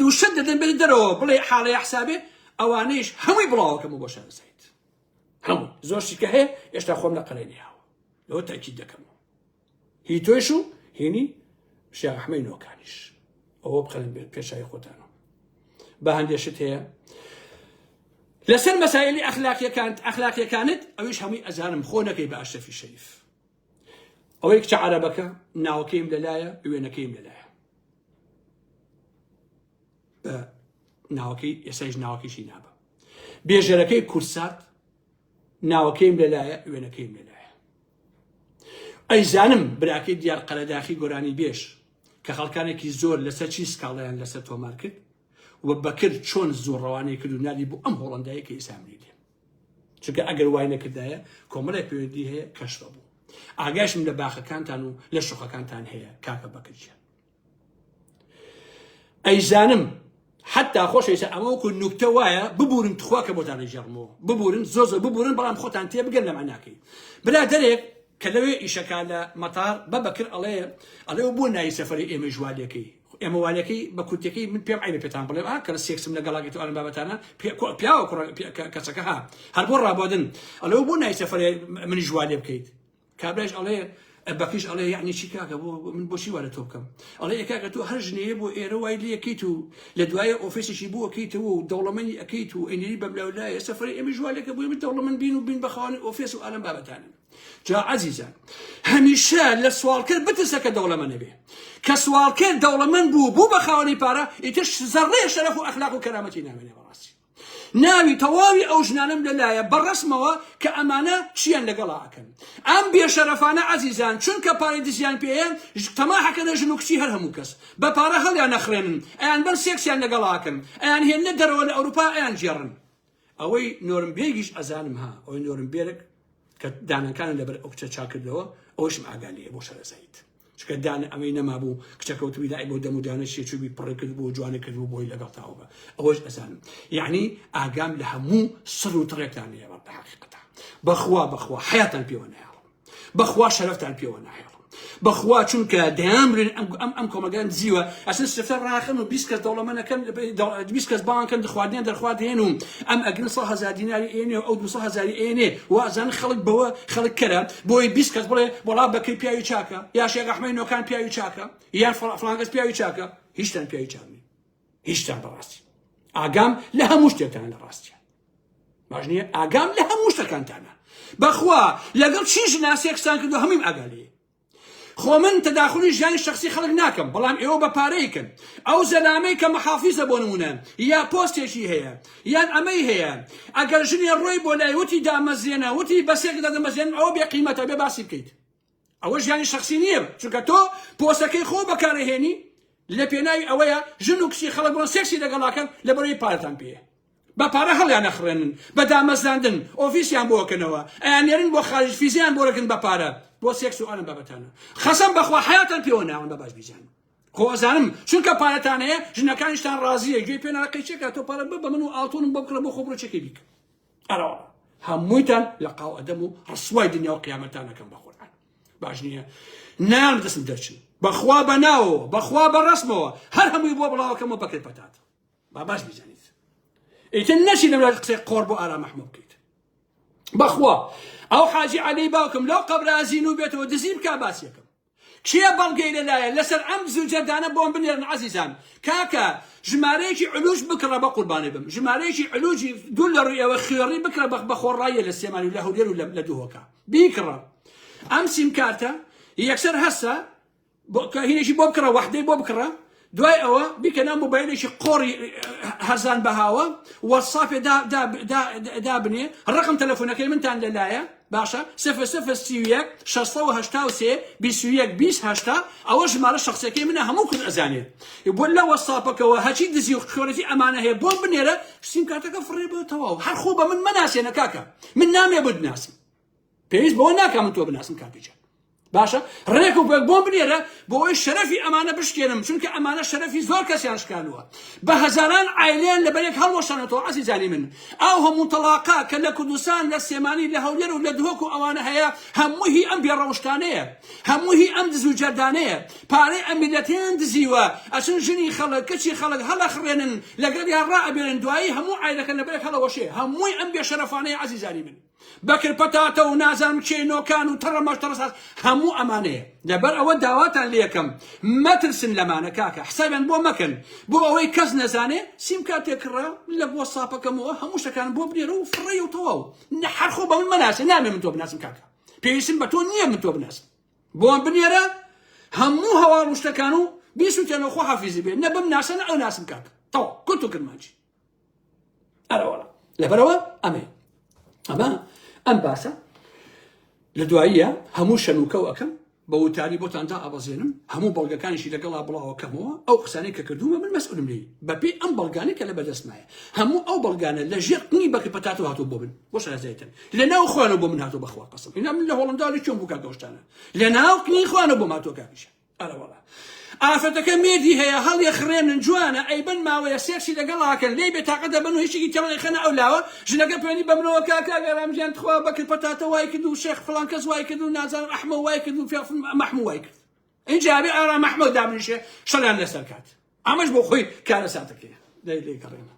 وشە دەدەن بێت دەرەوە بڵێ حاڵەیە حسابێ ئەوانەیش هەمووی بڵاوەکەم بۆ شارەزایت هەموو زۆرشی کە هەیە ئێشتا خۆم لە قەڵێنیاوە لەوە تاکید دەکەمەوە هی تۆیش و هینی شێخ ئەحمەدی نۆکانیش ئەوە بخەن بێت پێشای خۆتانەوە بە هەندێشت هەیە لەسەر مەسایلی ئەخلاقیەکانت ئەویش هەمووی ئەزانم خۆ نەکەی بە ئاشرەفی شەریف ئەوەی کچە عەرەبەکە ناوەکەیم لەلایە وێنەکەیم لەلایە بە ناوەکەی ئێستایش ناوەکەیشی نابە بێژەرەکەی کورسات ناوەکەیم لەلایە وێنەکەیم لەلایە ئەیزانم براکەی دیار قەرەداخی گۆرانی بێش کە خەڵکانێکی زۆر لەسەر چی سکاڵیان لەسەر تۆمار کرد و بەکرد چۆن زۆر ڕەوانەی کرد و نادی بۆ ئەم هۆڵەندایە کە ئیسامری لێ چونکە ئەگەر وای نەکردایە کۆمەڵێک پەیوەندی هەیە کەشف بوو ئاگایشم لە باخەکانتان و لە شوخەکانتان هەیە کاکە بەکرجیان ئەیزانم حتا خۆشەویستە ئەمە وەکو نوکتە وایە ببورن تخوا کە بۆتان ژەڕمەوە ببورن زۆر ببورن بەڵام خۆتان تێبگەن لە معناکەی برا دەرێک کە لەوێ ئیشەکە لە مەتار بەبەکر ئەڵێ بۆ نایی سەفەری ئێمە ژوالەکەی ئێمە والەکەی بە کورتەکەی من پێم عیبە پێتان بڵێ کە سێکسم لەگەڵاکی تو ئەڵم بابەتانە پیاوە کەچەکە ها هەر بۆ ڕابواردن ئەڵێ بۆ نایی سەفەری منی ژوالێ بکەیت کابراش ئەڵێ بەکیش ئەڵێ یعنی چی کاکە بۆ من بۆچی وارە تۆ بکەم ئەڵێ کاکە تۆ هەر ژنەیە بۆ ئێرە وای لێ ئەەکەیت و لە دوایە ئۆفیسێکی بۆ ئەەکەیتەوە و دەوڵەمەندی ئەەکەیت و ئەینەری بەملاولایە سەفەری ئێمە ژوالێکە بۆ من دەوڵەمەند بین و بین بەخەوانی ئۆفیس و ئالەم بابەتانن جا عەزیزان هەمیشە لە سوالکرد بترسە کە دەوڵەمەند نەبێ کە سوالکرد دەوڵەمەند بوو بەخەوانی پارە ئیتر زەڕێ شەرەف و ئەخلاق و کەرامەتی نامێنێ بەڕاستی ناوی تەواوی ئەو ژنانم لەلایە بەڕەسمەوە کە ئەمانە چیان لەگەڵا ئەکەن ئەم بێشەرەفانە عەزیزان چونکە پارەی دزیان پێیە تەماحەکەنە ژن و کچی هەر هەموو کەس بە پارە هەڵیان نەخڕێنن ئەیان بەر سێکسیان لەگەڵا ئەکەن ئەیان هێنە دەرەوە لە ئەوروپا ئەیان جێڕن ئەوەی نۆرمبێرگیش ئەزانم ها ئەوەی نۆرمبێرگ کە دانەکانە لەبەر ئەو کچە چاکردەوە ئەوەشم ئاگالیە بۆ شەرەزایت چکە دانە ئەمەی نەمابوو کچەکەوتوی دای بۆ دەمودانە شێچوبی پڕێ کرد بۆ جوانە کرد بۆ بۆی لەگەڵ تاوە ئەوەش ئەزانم یعنی ئاگام لە هەموو سڕ و تڕێکتان لێ بە حەقیقەتە بەخوا حیاتان پێوە نایڵم بەخوا شەرەفتان پێوە نایڵم بەخوا چونکە دەیانبرێن ئەم کۆمەلگان دزیوە ئەسن سفتە ڕاخن و 20 کەس دەوڵەمەندەکەن 20 کەس باوانکەن دەخواردنیان دەرخوارد هێن و ئەم ئەگرن 100,000 دیناری ئێنێ و ئەو 200,000 ئێنێ وازان خەڵک بەوە خەڵک کەرە بۆی 20 کەس بڵێ وەڵا بەکەی پیاوی چاکە یا شێخ ئەحمەدی نۆکان پیاوی چاکە یان فڵان کەس پیاوی چاکە هیچتان پیاوی چاک هیچتان بەڕاستی ئاگام لە هەموو شتێکتان لە ڕاستیە باش نییە ئاگام لە هەموو شتەکانتانە بەخوا لەگەڵ چیش ناسێکستان کردو هەمووی ئاگالەیە خۆ من تەداخلی ژیانی شخصی خەڵک ناکەم بەڵام ئێوە بە پارەیکن ئەو زەلامەی کە مەحافیزە بۆ نمونە یا پۆستێکی هەیە یان ئەمەی هەیە ئەگەر ژنێ ڕۆی بۆ لای وتی دامەزێنە وتی بەسێک دەدەمەزێن ئەوە بێ قیمەتە بێ باسی بکەیت ئەوە ژیانی شخصی نییە چونکە تۆ پۆستەکەی خۆ بەکارەهێنی لە پێناوی ئەوەیە ژن و کچی خەڵک بۆن سێکسی لەگەڵاکەن لە بەرەوەی پارەتان پێیە بە پارە هەڵیان نەخڕێنن بە دامەزاندن ئۆفیسیان بۆکەنەوە ئەیانێرن بۆ خارج فیزیان بۆرەکەن بە پارە بۆ سێکس و ئەڵم بابەتانە خەسەم بەخوا حیاتان پێوە ناون بە باش بیزان خۆ ئەزانم چونکە پارەتان هەیە ژنەکانیشتان ڕازیە گوێی پێ ناڕەکەی چێکە تۆ پارە بە من و ئاڵتونم بۆ بکڕە بۆ خۆ بڕۆ چێکی بیکە ئەرەوە هەموویتان لە قاو ئەدەم و ڕسوای دنیا و قیامەتانەکەم بە قورئان باش نییە نان دەستم دەرچن بەخوا بەناوەوە بەخوا بەڕەسمەوە هەر هەمووی بۆ بڵاوەکەمەوە بەکرد پەتات با باش بیزانیت ئیتر نەچی لەولاد قسەی قۆڕ بۆ ئارام محموو بکەیت بەخوا ئەو حاجی عەلی باوکم لەو قەبرە زین و بێتەوە دزی بکا باسیەکەم کێ بەڵگەی لەلایە لەسەر ئەم زوجەردانە بۆم بنێرن عەزیزان کاکە ژمارەیەکی علوج بکڕە بە قوربانی بم ژمارەیەکی علوجی دوو لە ڕوویەوە خێڕی بکڕە بە خۆڕاییە لە سێمانی و لە هەولێر و لە دووهۆکە بیکڕە ئەم سیم کارتە یەکسەر هەسە هینێکی بۆ بکڕە وەحدەی بۆ بکڕە دوای ئەوە بیکەنە مۆبایلێکی قۆڕی هەرزان بەهاوە وەسافێ دابنێ ڕقم تەلەفۆنەکەی منتان لەلایە باشە 0 683 21 20 ئەوە ژمارە شخصەکەی منە هەموو کورد ئەزانێ بۆ لە وەساپەکەەوە هەچی دزی و خۆرەتی ئەمانە هەیە بۆم بنێرە سیم کارتەکە فڕێ بۆ تەواو هەر خۆ بە من مەناسێنە کاکە من نامێ بۆ بناسم پێویست بەوە ناکەم من تۆ بناسم کاکەجان باشە ڕێک و بۆم بنێرە بۆ ئەوەی شەرەفی ئەمانە بشکێنم چونکە ئەمانە شەرەفی زۆر کەسیان شکاندووە بە هەزاران عایلێن لەبەرێک هەڵوەشانەتەوە عەزیزانی من ئەو هەموو تەڵاقا کە لە کوردستان لە سێمانی لە هەولێر و لە دهۆک و ئەوانە هەیە هەموو هی ئەم بێڕەوشتانەیە هەموو هی ئەم دز و جەردانەیە پارەی ئەم میلەتیان دزیوە ئەچن ژنی خەڵک کچی خەڵک هەڵەخڕێنن لەگەڵیان ڕائەبێنن دوایی هەموو عایلەکە لەبەرێک هەڵەوەشێ هەمووی ئەم بێشەرەفانەیە عەزیزانی من بەکر پەتاتە و نازانم کێنۆکان و تەڕەمەش تەڕەساس هەموو ئەمانەیە لەبەر ئەوە داواتان لێ یەکەم مەترسن لەمانە کاکە حسابیان بۆ مەکەن بۆ ئەوەی کەس نەزانێ سیم کارتێکڕا لە بۆ ساپەکەمەوە هەموو شتەکان بۆ بنێرە و فڕێ و تەواو هەرخۆ بە من مەناسێ نامێ من تۆ بناسم کاکە پێویستم بە تۆ نییە من تۆ بناسم بۆم بنێرە هەموو هەواڵ و شتەکان و بیسووتێنەوە خۆ حافیزی بێ نە بم ناسە نە ئەو ناسم کاکە تەواو کورت و کرمانجی ئەرەوەڵە لەبەرەوە ئەمێ ئەمە ئەم باسە لە دواییە هەموو شەنوکە و ئەەکەم بە وتاری بۆتاندا ئابەزێنم هەموو بەڵگەکانیشی لەگەڵا بڵاوەکەمەوە ئەو قسانەی کە کردوومە من مەسئولم لێی بەپێی ئەم بەڵگانەی کە لە بەدەستمایە هەموو ئەو بەڵگانە لە ژێر قنی بەکە پەتات و هاتوو بۆ من بۆ شازایەتن لە ناو خوانە بۆ من هاتوو بەخوا قەسم ئینا من لە هۆڵنداڵی چۆن بوو کاگەشتانە لە ناو قنی خوانە بۆ ماتۆ کاکیشە ئەرەوەڵا ئافرەتەکە مێدی هەیە هەڵێ خڕێنن جوانە ئەیبن ماوەیە سێرسی لەگەڵاکەن لێ بێتاقە دەبن و هیچی تێڵی خەنە ئەولاوە ژنەکە پێنی بەمنەوە کاکەگەرامژیان تخوا بەکرد پەتاتە وای کرد و شێخ فڵان کەس وای کرد و نازانم ئەحمە وای کرد و مەحموو وای کرد اینجا بێ ئارام ئەحمەد دامنیشێ شەڵیان لەسەر کات ئەمەش بۆ خۆی کارە ساتەکەیە لێ گەڕێنە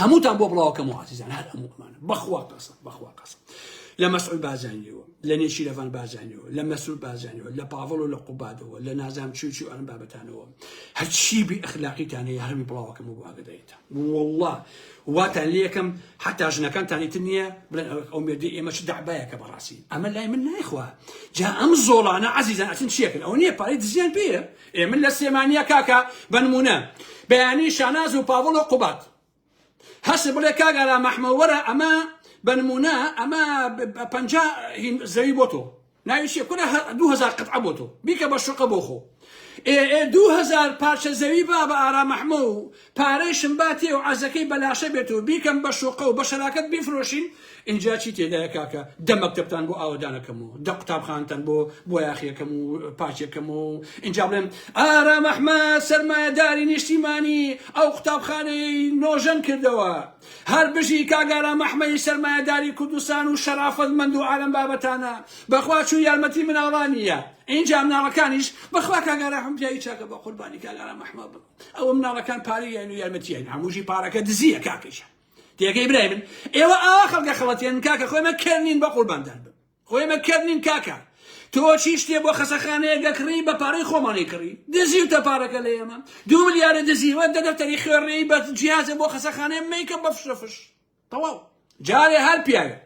هەمووتان بۆ بڵاوەکەم و عەزیزان هەر هەموو ئەمانە بەخوا قەسم لە مەسعود بازانیەوە لە نێچیرەڤان بازانیەوە لە مەسعود بازانیەوە لە پاڤڵ و لە قوبادەوە لە نازام چوچی و ئەم بابەتانەوە هەرچی بی ئەخلاقیتان هەیە هەرمی بڵاوەکەم و بۆ ئاگدەیتە والله واتان لێ یەکەم حتا ژنەکانتانیتر نییە بڵێن ئەو مێردەی ئێمە چ دەعبایەکە بەڕاستی ئەمە لای من نایخوا جا ئەم زۆڵانە عەزیزان ئەچن چیەکەن ئەو نییە پارەی دزیان پێیە ئێمە لە سێمانیە کاکە بە نمونە بەیانی شاناز و پاڤڵ و قوباد هەست بڵێ کاگەرا مەحمەوەرە ئەمە بنمونا اما 50 زەوی بۆ تۆ ناویشیە کورە 2000 قطعە بۆ تۆ بیکە بە شوقە بۆ خۆ 2000 پارچە زەوی با بە ئارام ئەحمە و پارەیشم باتێ و عەزەکەی بەلاشە بێت و بیکەم بە شوقە و بە شەراکەت بیفرۆشین اینجا چی تێدایە کاکە دە مەکتەبتان بۆ ئاوەدانەکەمەوە دە قوتابخانتان بۆ یاخیەکەم و پاچێکەم و اینجا بڵێم ئارام ئەحمە سەرمایەداری نیشتیمانی ئەو قوتابخانەی نۆژەن کردەوە هەر بژی کاگارام ئەحمەی سەرمایەداری کوردستان و شەرافەتمەند و عالەم بابەتانە بەخوا چوو یارمەتی مناڵانیە اینجا مناڵەکانیش بەخوا کاگارا ئەحمە پیاوی چاکە بە قوربانی کاگارام ئەحمە بن ئەوە مناڵەکان پارەیان و یارمەتیان هەمووشی پارەکە دزیە کاکەیشە تێگەی برای من ئێوە ئاوا خەڵکە خەڵەتیان کاکە خۆیمە کەرنین بە قورباندان بم خۆیمە کەرنین کاکە تۆ چی شتێ بۆ خەسەخانەیە گەکڕی بە پارەی خۆمانی کڕی دزیوتە پارەکە لە ئێمە 2 ملیارە دزیوە دەدەفتەری خوێڕی بە جیازە بۆ خەسەخانەیە مەیکە بە فشەفش تەواو جارێ هەر پیاوێک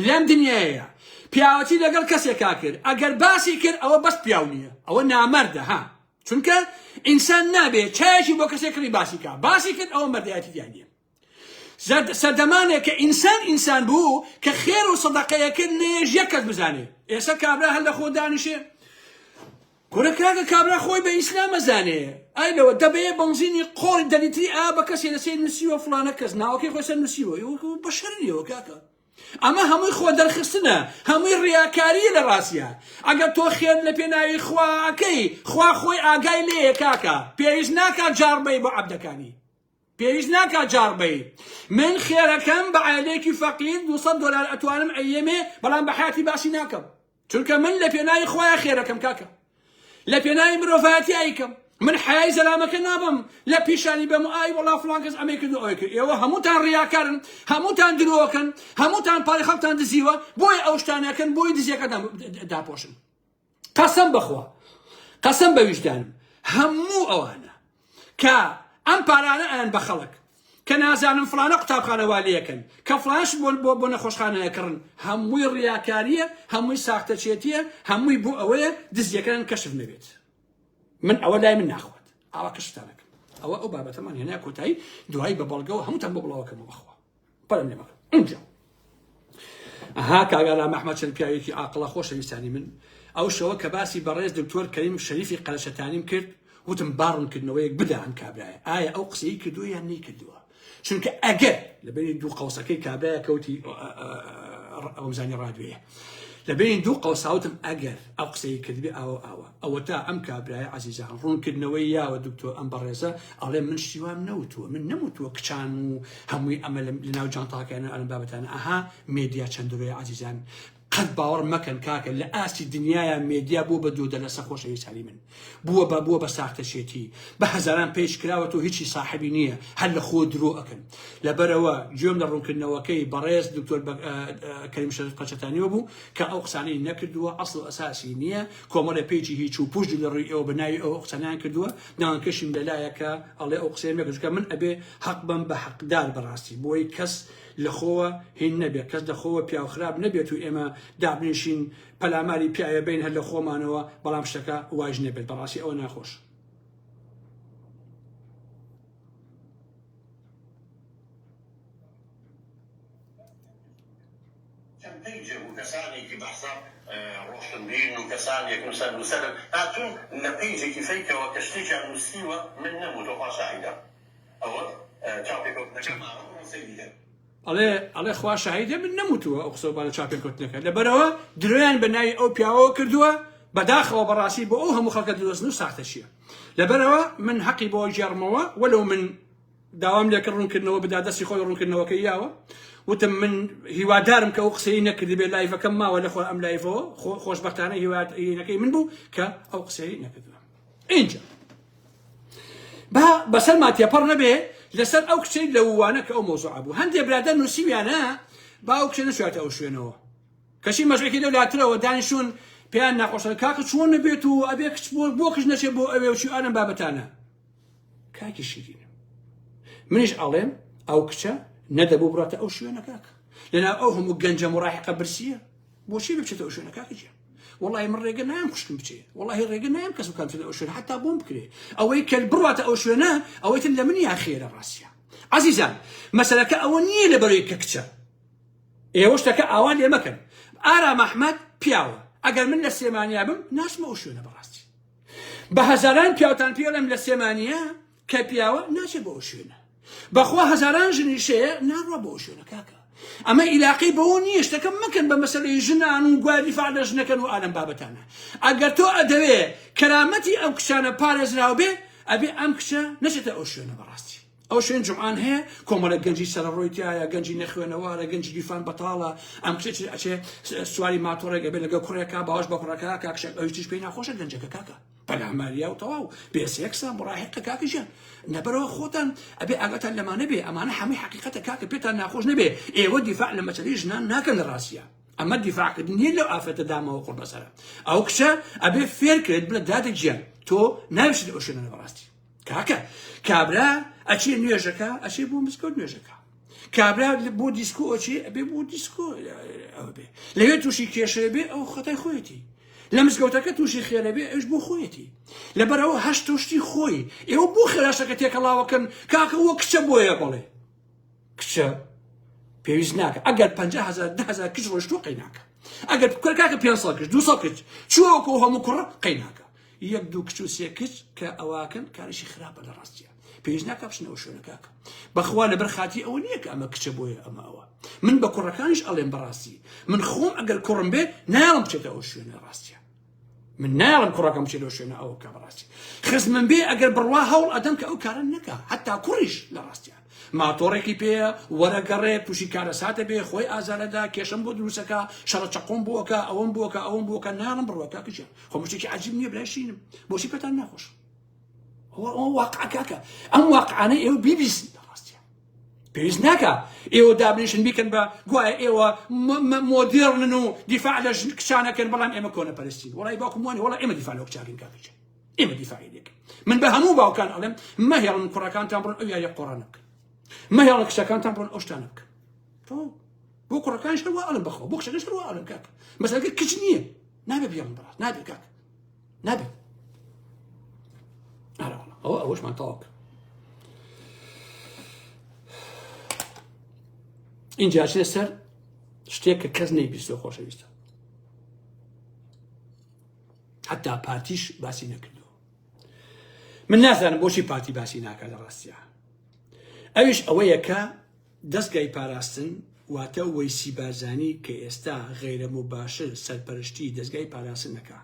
لەم دنیایە پیاوەتی لەگەڵ کەسێکا کرد ئەگەر باسی کرد ئەوە بەس پیاو نییە ئەوە نامەردە ها چونکە ئینسان نابێت چایەکی بۆ کەسێک کڕی باسی کرد ئەوە مەردایەتی دیان نییە سەردەمانێک کە ئینسان بوو کە خێر و سەدەقەیە کرد نێژ یەک کەس بزانێ ئێستا کابرا هەر لە خۆ دانیشێ گورە کاکە کابرا خۆی بە ئیسلام ئەزانێ ئای لەوە دەبێ بەنزینی قۆڵی دەلیتری بە کەسێ لەسێر نووسیوە فڵانە کەس ناوەکەی خۆی سەر نووسیوە بە شەرنیەوە کاکە ئەمە هەمووی خۆ دەرخستنە هەمووی ڕیاکاریە لە ڕاستیە ئەگەر تۆ خێر لە پێناوی خواکەی خوا خۆی ئاگای لێیە کاکە پێویست ناکات جاربەی بۆ عەبدەکانی پێویست ناکات جاربەی من خێرەکەم بە عایلەیەکی فەقیر $200 ئەتوانم ئەیەمێ بەڵام بە حیاتی باسی ناکەم چونکە من لە پێناوی خۆیان خێرەکەم کاکە لە پێناوی مرۆڤایەتی ئایکەم من حیای زەلامەکە نابم لە پیشانی بەم ئای وەڵا فڵان کەس ئەمەی کردو ئەوەی کرد ئێوە هەمووتان ڕیاکارن هەمووتان درۆکن هەمووتان پاڵی خەڵکتان دزیوە بۆی ئەو شتانەکەن بۆی دزیەکە داپۆشن قەسەم بەخوا قەسەم بە ویجدانم هەموو ئەوانە کە ئەم پارانە ئەیان بە خەڵک کە نازانم فڵانە قوتابخانەوا لێکن کە فڵانش بۆ نەخۆشخانەیەکڕن هەمووی ڕیاکاریە هەمووی ساختەچێتیە هەمووی بۆ ئەوەیە دزیەکەن کەشف نەبێت من ئەوە لای من ناخوات ئاوا کەشتانەکەم ئەوە ئەو بابەتەمان هێنای کۆتایی دوایی بە بەڵگەوە هەمووتان بۆ بڵاوەکەمەوە بەخوا پەرم لێ مەکە اینجا ئەها کاگارام ئەحمەد چەند پیاوێکی ئاقڵە خۆشەویستانی من ئەو شەوە کە باسی بەڕێز دکتۆر کەریم شەریفی قەلەشەتانیم کرد وتم باڕنکردنەوەیەک بدان کابرایە ئایا ئەو قسەی کردووە یان نەیکردووە چونکە ئەگەر لەبەری دوو قەوسەکەی کابرایە کەوتی ئەومزانی ڕادوێیە لەبێن دوو قەوساوتم ئەگەر ئەو قسەی کردبێ ئەوە تا ئەم کابرایە عزیزان ڕوونکردنەوەی یاوە دکتۆر ئەم بەڕێزە ئەڵێ من شتیوام نەوتووە من نەوتووە کچان و هەمووی ئەمە لەناو جانتاکەیانە ئەلم بابەتانە ئەها مێدیا چەندڕۆیە عزیزان قەت باوەڕ مەکەن کاکە لە ئاستی دنیایە مێدیا بووە بە دوودە لەسەر خۆشەویستانی من بووە بە ساختەشێتی بە هەزاران پێیش کراوە و هیچی ساحبی نییە هەر لە خۆ درۆ ئەکەن لەبەرەوە گوێم لە ڕوونکردنەوەکەی بەڕێز دکتۆر کەریم شەریف قەچەتانیەوە بوو کە ئەو قسانەی نەکردووە ئەسڵ ئەساسی نییە کۆمەڵە پێیجی هیچ و پوشت لە ڕووی ئەوە بەناوی ئەو قسانیان کردووە ناوانکەشیم لەلایەکە ئەڵێ ئەو قسەی مەکردکە من ئەبێ حەق بم بە حەقدار بەڕاستی بۆی کەس لەخۆوە هین نەبێت کەس لەخۆوە پیاو خراپ نەبێت و ئێمە دابنیشین پەلاماری پیاوە بین هەر لە خۆمانەوە بەڵام شتەکە واژ نەبێت بەڕاستی ئەوە ناخۆش كساني بحثا روشنبين وكساني كمسان وسلم هاتون نبيجي كيفيك وكشتيك عن مستوى من نموت وقاشعيدا أول تابيكو نكما سيدي ئەڵێ خوا شاهیدە من نەموتووە ئەو قسە لە چاپێن کەوتنەکە لەبەرەوە درۆیان بەناوی ئەو پیاوەوە کردووە بەداخەوە بەڕاستی بۆ ئەو هەموو خەڵکە دروستن و ساختەشیە لەبەرەوە من حەقی بۆ گێڕمەوە وەلو من داوام لێکرد ڕوونکردنەوە بدا دەستی خۆی ڕوونکردنەوەکەی یاوە وتم من هیوادارم کە ئەو قسەی نەکردی بێ لایڤەکەم ماوە لەخۆ ئەم لایڤەوە خۆشبەختانە هیوادارینەکەی من بوو کە ئەو قسەی نەکردووە اینجا بەسەر ماتێپەڕ نەبێ لەسەر ئەو کچەی لەوانە کە ئەو مۆزوع بوو هەندێک برادە نووسیویانە با ئەو کچە نەچواتە ئەو شوێنەوە کەشی مەژێکی دەولاترەوە دانیشتون پێیان ناخۆشە کاکە چۆن نەبێت و ئەبێ کچ بۆ کچ نەچێت بۆ ئەوێ وچی ئانم بابەتانە کاکی شیرینە منیش ئەڵێم ئەو کچە نەدەبوو بڕاتە ئەو شوێنە کاکە لەناو ئەو هەموو گەنجە مڕاحقە برسیە بۆچی بچێتە ئەو شوێنە کاکەجیان والله من ڕێگە نایم خوشکم بچێ والله ڕێگە نایم کەس بکەم ئەو شوێنە حتا بۆم بکرێ ئەوەی کە بڕاتە ئەو شوێنە ئەوەی تر لە منی خێرە ڕاستیە عزیزان مەسەلەکە ئەوە نییە لەبەرەوەی کە کچە ئێوە شتەکە ئاوان لێ مەکەن ئارام ئەحمەد پیاوە ئەگەر من لە سێمانیا بم ناچمە ئەو شوێنە بەڕاستی بە هەزاران پیاوتان پێڵێم لە سێمانیا کە پیاوە ناچێت بۆ ئەو شوێنە بەخوا هەزاران ژنیشەیە ناڕوا بۆ ئەو شوێنە کاکە ئەمە ئیلاقی بەوە نییە شتەکە مەکەن بە مەسەلەی ژنان و گواری فعل لە ژنەکەن و ئالەم بابەتانە ئەگەر تۆ ئەدەوێ کەرامەتی ئەو کچانە پارێزراو بێ ئەبێ ئەم کچە نەچێتە ئەو شوێنە بەڕاستی ئەو شوێن جوعان هەیە کۆمەڵە گەنجی سەرڕۆیتیایە گەنجی نەخوێنەوارە گەنجی دیفان بەتاڵە ئەم کچێ ئەچێ سواری ماتۆڕێک بێ لەگە کوڕێکا باوەش بە کوڕەکە کاکشە ئەویش پێی ناخۆشە گەنجەکە کاکە پەلاماریا و تەواو بێسێکسە مڕاحقە کاکەژیان نەبەرەوە خۆتان ئەبێ ئاگاتان لەمانە بێ ئەمانە هەمووی حەقیقەتە کاکە پێتان ناخۆش نەبێ ئێوە دیفاع لە مەسەلەی ژنان ناکەن لە ڕاستیە ئەمە دیفاعکردن نیە لەو ئافرەتە دامەوە قوڕ بەسەرە ئەو کچە ئەبێ فێرکرێت بڵێ دادە گیان تۆ ناویشت ئەو شوێنە بەڕاستی کاکە کابرا ئەچێ نوێژەکە ئەچێ بۆ مسکۆ نوێژەکە کابرا بۆ دیسکۆ ئەچێ ئەبێ بۆ دیسکۆ ئەوە بێ لەوێ تووشی کێشەیە بێ ئەو خەتای خۆیەتی لە مزگەوتەکە تووشی خێرە بێ ئەوش بۆ خۆیەتی لەبەرەوە هەشت توشتی خۆی ئێوە بۆ خێراشەکە تێکەڵاوەکەن کاکە وە کچە بۆیە بڵێ کچە پێویست ناکە ئەگەر 50,000 10,000 کچ ڕۆژ تۆ قەی ناکە ئەگەر کاکە 500 کچ 200 کچ چووەکە هەموو کوڕە قەی ناکە یەک دوو کچ و سێ کچ کە ئەواکەن کاریشی خراپە لە ڕاستیە پێویست ناکە بچنە ئەو شوێنە کاکە بەخوا لەبەر خاتی ئەوە نییە کە ئەمە کچە بۆیە ئەمە ئەوە من بە کوڕەکانیش ئەڵێم بەڕاستی من خۆم ئەگەر کوڕم بێ نایڵم بچێتە ئەو شوێنە ڕاستیە من نایڵم کوڕەکەم بچێت ئەو شوێنە ئەوە کە بەڕاستی خزم من بێ ئەگەر بڕوا هەوڵ ئەدەم کە ئەو کارە نەکە حتا کوڕیش لە ڕاستیە ماتۆڕێکی پێە وەرەگەڕێ تووشی کارەساتە بێ خۆی ئازارەدا کێشم بۆ دروستەکە شەڕە چەقۆم بووەکە ئەوەم بووەکە ئەوەم بووەکە ناڵم بڕوە کاکەجیان خۆ شتێکی عەجیب نییە بلاشینم بۆچی پێتان ناخۆش ئەو واقع کاکە ئەم واقعانە ئێوە بیبیستن لە ڕاستیە پێویست ناکە ئێوە دابنیشن بیکەن بە گوایە ئێوە مۆدێرنن و دیفاع لە کچانەکەن بەڵام ئێمە کۆنەپەرستی وەڵای باوکم وانێ وەڵای ئێمە دیفاع لە کچاکەین کاکەجیان ئێمە دیفاعی دەکەین من بە هەموو باوکان ئەڵێم مەهێڵن کوڕەکانتان بڕن ئەو یاریە قۆڕان بکەن مەهێڵن کچەکانتان بڕن ئەو شتانە بکەن بۆ کوڕەکانیش هەروە ئەڵێم بەخۆ بۆ کچەکەش هەروە ئەڵێم کاکە مەسەلەکە کچ نییە نابێت بێڵن بەڕاست نابێت کاکە نابێت ئەوەشمان تەواوکە اینجا چێ سەر شتێک کە کەس نەیبیستەوە خۆشەویستە حتا پارتیش باسی نەکردەوە من نازانم بۆچی پارتی باسی ناکات لە ڕاستیە ئەویش ئەوەیە کە دەستگای پاراستن واتە وەیسی بارزانی کە ئێستا غیرە مباشر سەرپەرشتی دەستگای پاراستنەکە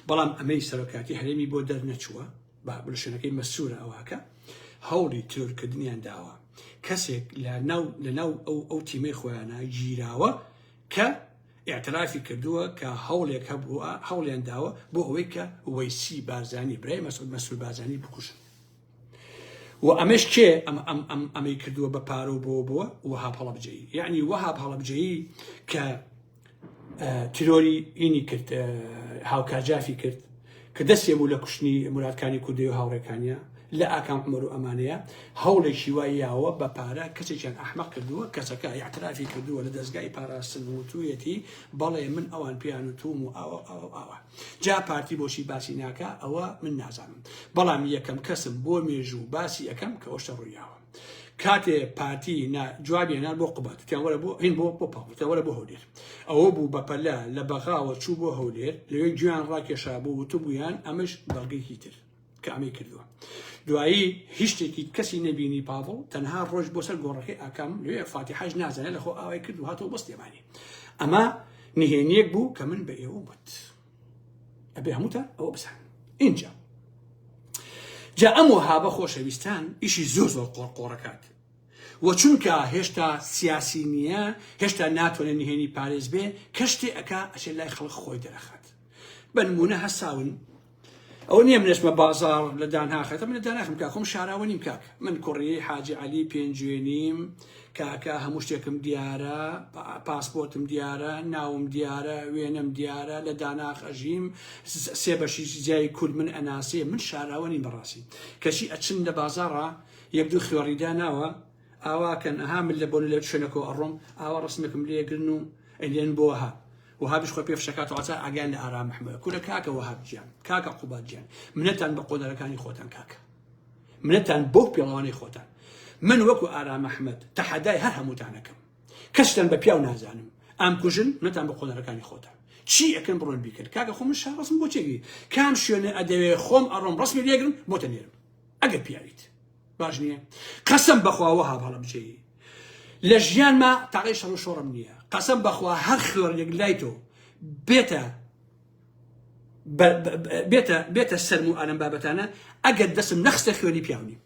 بەڵام ئەمەی سەرۆکاتی هەرێمی بۆ دەرنەچووە بە بڵشێنەکەی مەسوورە ئەوەکە هەوڵی ترۆرکردنیان داوە کەسێک لە ناو ئەو تیمەی خۆیانە گیراوە کە ئاعترافی کردووە کە هەوڵێک هەبووە هەوڵیان داوە بۆ ئەوەی کە وەیسی بارزانی برای مەسعود بارزانی بکوژن و ئەمەش کێ ئەمەی کردووە بە پارە و بۆ وەهاب هەڵەبجەیی یعنی وەهاب هەڵەبجەیی کە تیرۆری ئینی کرد هاوکارجافی کرد کە دەستێ بوو لە کوشتنی مرادکانی کوردی و هاوڕێکانیە لە ئاکام عومەر و ئەمانەیە هەوڵێکی واییاوە بە پارە کەسێکیان ئەحمەق کردووە کەسەکە ئاعترافی کردووە لە دەستگای پاراستن و توویەتی بەڵێ من ئەوان پێیان وتوم و ئاوە جا پارتی بۆشی باسی ناکە ئەوە من نازانم بەڵام یەکەم کەسم بۆ مێژوو باسی ئەەکەم کە ئەوشتە ڕوویاوە کاتێ پارتی جوابیێنان بۆ قوبات تیانوەرە بۆ هین بۆ پاوتەوەرە بۆ هەولێر ئەوە بوو بەپەلا لە بەغاوە چوو بۆ هەولێر لەوێ گویان ڕاکێشا بوو وتبوویان ئەمەش بەڵگەیەکی تر کە ئەمەی کردووە دوایی هیچ شتێکی کەسی نەبینی پاڤڵ تەنها ڕۆژ بۆ سەر گۆڕەکەی ئاکام لێ فاتیحەش نازانێت لەخۆ ئاوای کرد و هاتەوە بەست دێمانی ئەمە نهێنیەک بوو کە من بە ئێوە وت ئەبێ هەمووتان ئەوە بزان اینجا جا ئەم وەهابە خۆشەویستان ئیشی زۆر قۆڕقۆڕەکات و چونکە هێشتا سیاسی نییە هێشتا ناتوانێت نهێنی پارێز بێ کە شتێ ئەکا ئەچێت لای خەڵک خۆی دەرەخات بە نمونە هەساون ئەو نییە منێشمە بازار لە دانهاخێتە من لە داناخم کا خۆم شاراوە نیم کاک من کوڕی حاجی عەلی پێنجوێنیم کاکە هەموو شتێکم دیارە پاسپۆرتم دیارە ناوم دیارە وێنەم دیارە لە داناخ ئەژیم سێ بەشی جای کورد من ئەناسێ من شاراوە نیم بەڕاستی کەچی ئەچن لە بازاڕە یەک دوو خوێڕی داناوە ئاواکەن ئەها من لە بۆ لە شوێنەکەەوە ئەڕۆم ئاوا ڕسمێکم لێگرن و ئەلێن بۆها وهابش خۆ پێفشەکات واتە ئاگیان لە ئارام محمەد کورە کاکە وهاب گیان کاکە قوبات گیان منەتان بە قۆدەرەکانی خۆتان کاکە منەتان بۆ پێڵەوانی خۆتان من وەکو ئارام محمەد تەحەدای هەر هەمووتانەکەم کەستان بە پیاو نازانم ئام کوژن منەتان بە قۆدەرەکانی خۆتان چی ئەکەن بڕۆن بیکرد کاکە خۆ من شار ڕسم بۆ چێگی کام شوێنە ئەدەوێ خۆم ئەڕۆم ڕسمی لێگرن بۆتە نێرم ئەگەر پیاویت باش نییە قەسەم بەخوا وەهاب هەڵەبجەیی لە ژیانما تاقی شەڕ و شۆڕم نییە قەسەم بەخوا هەر خوێڕێک لای تۆ بێتە سەرم و ئالەم بابەتانە ئەگەر دەسم نەخستە خوێنی پیاونی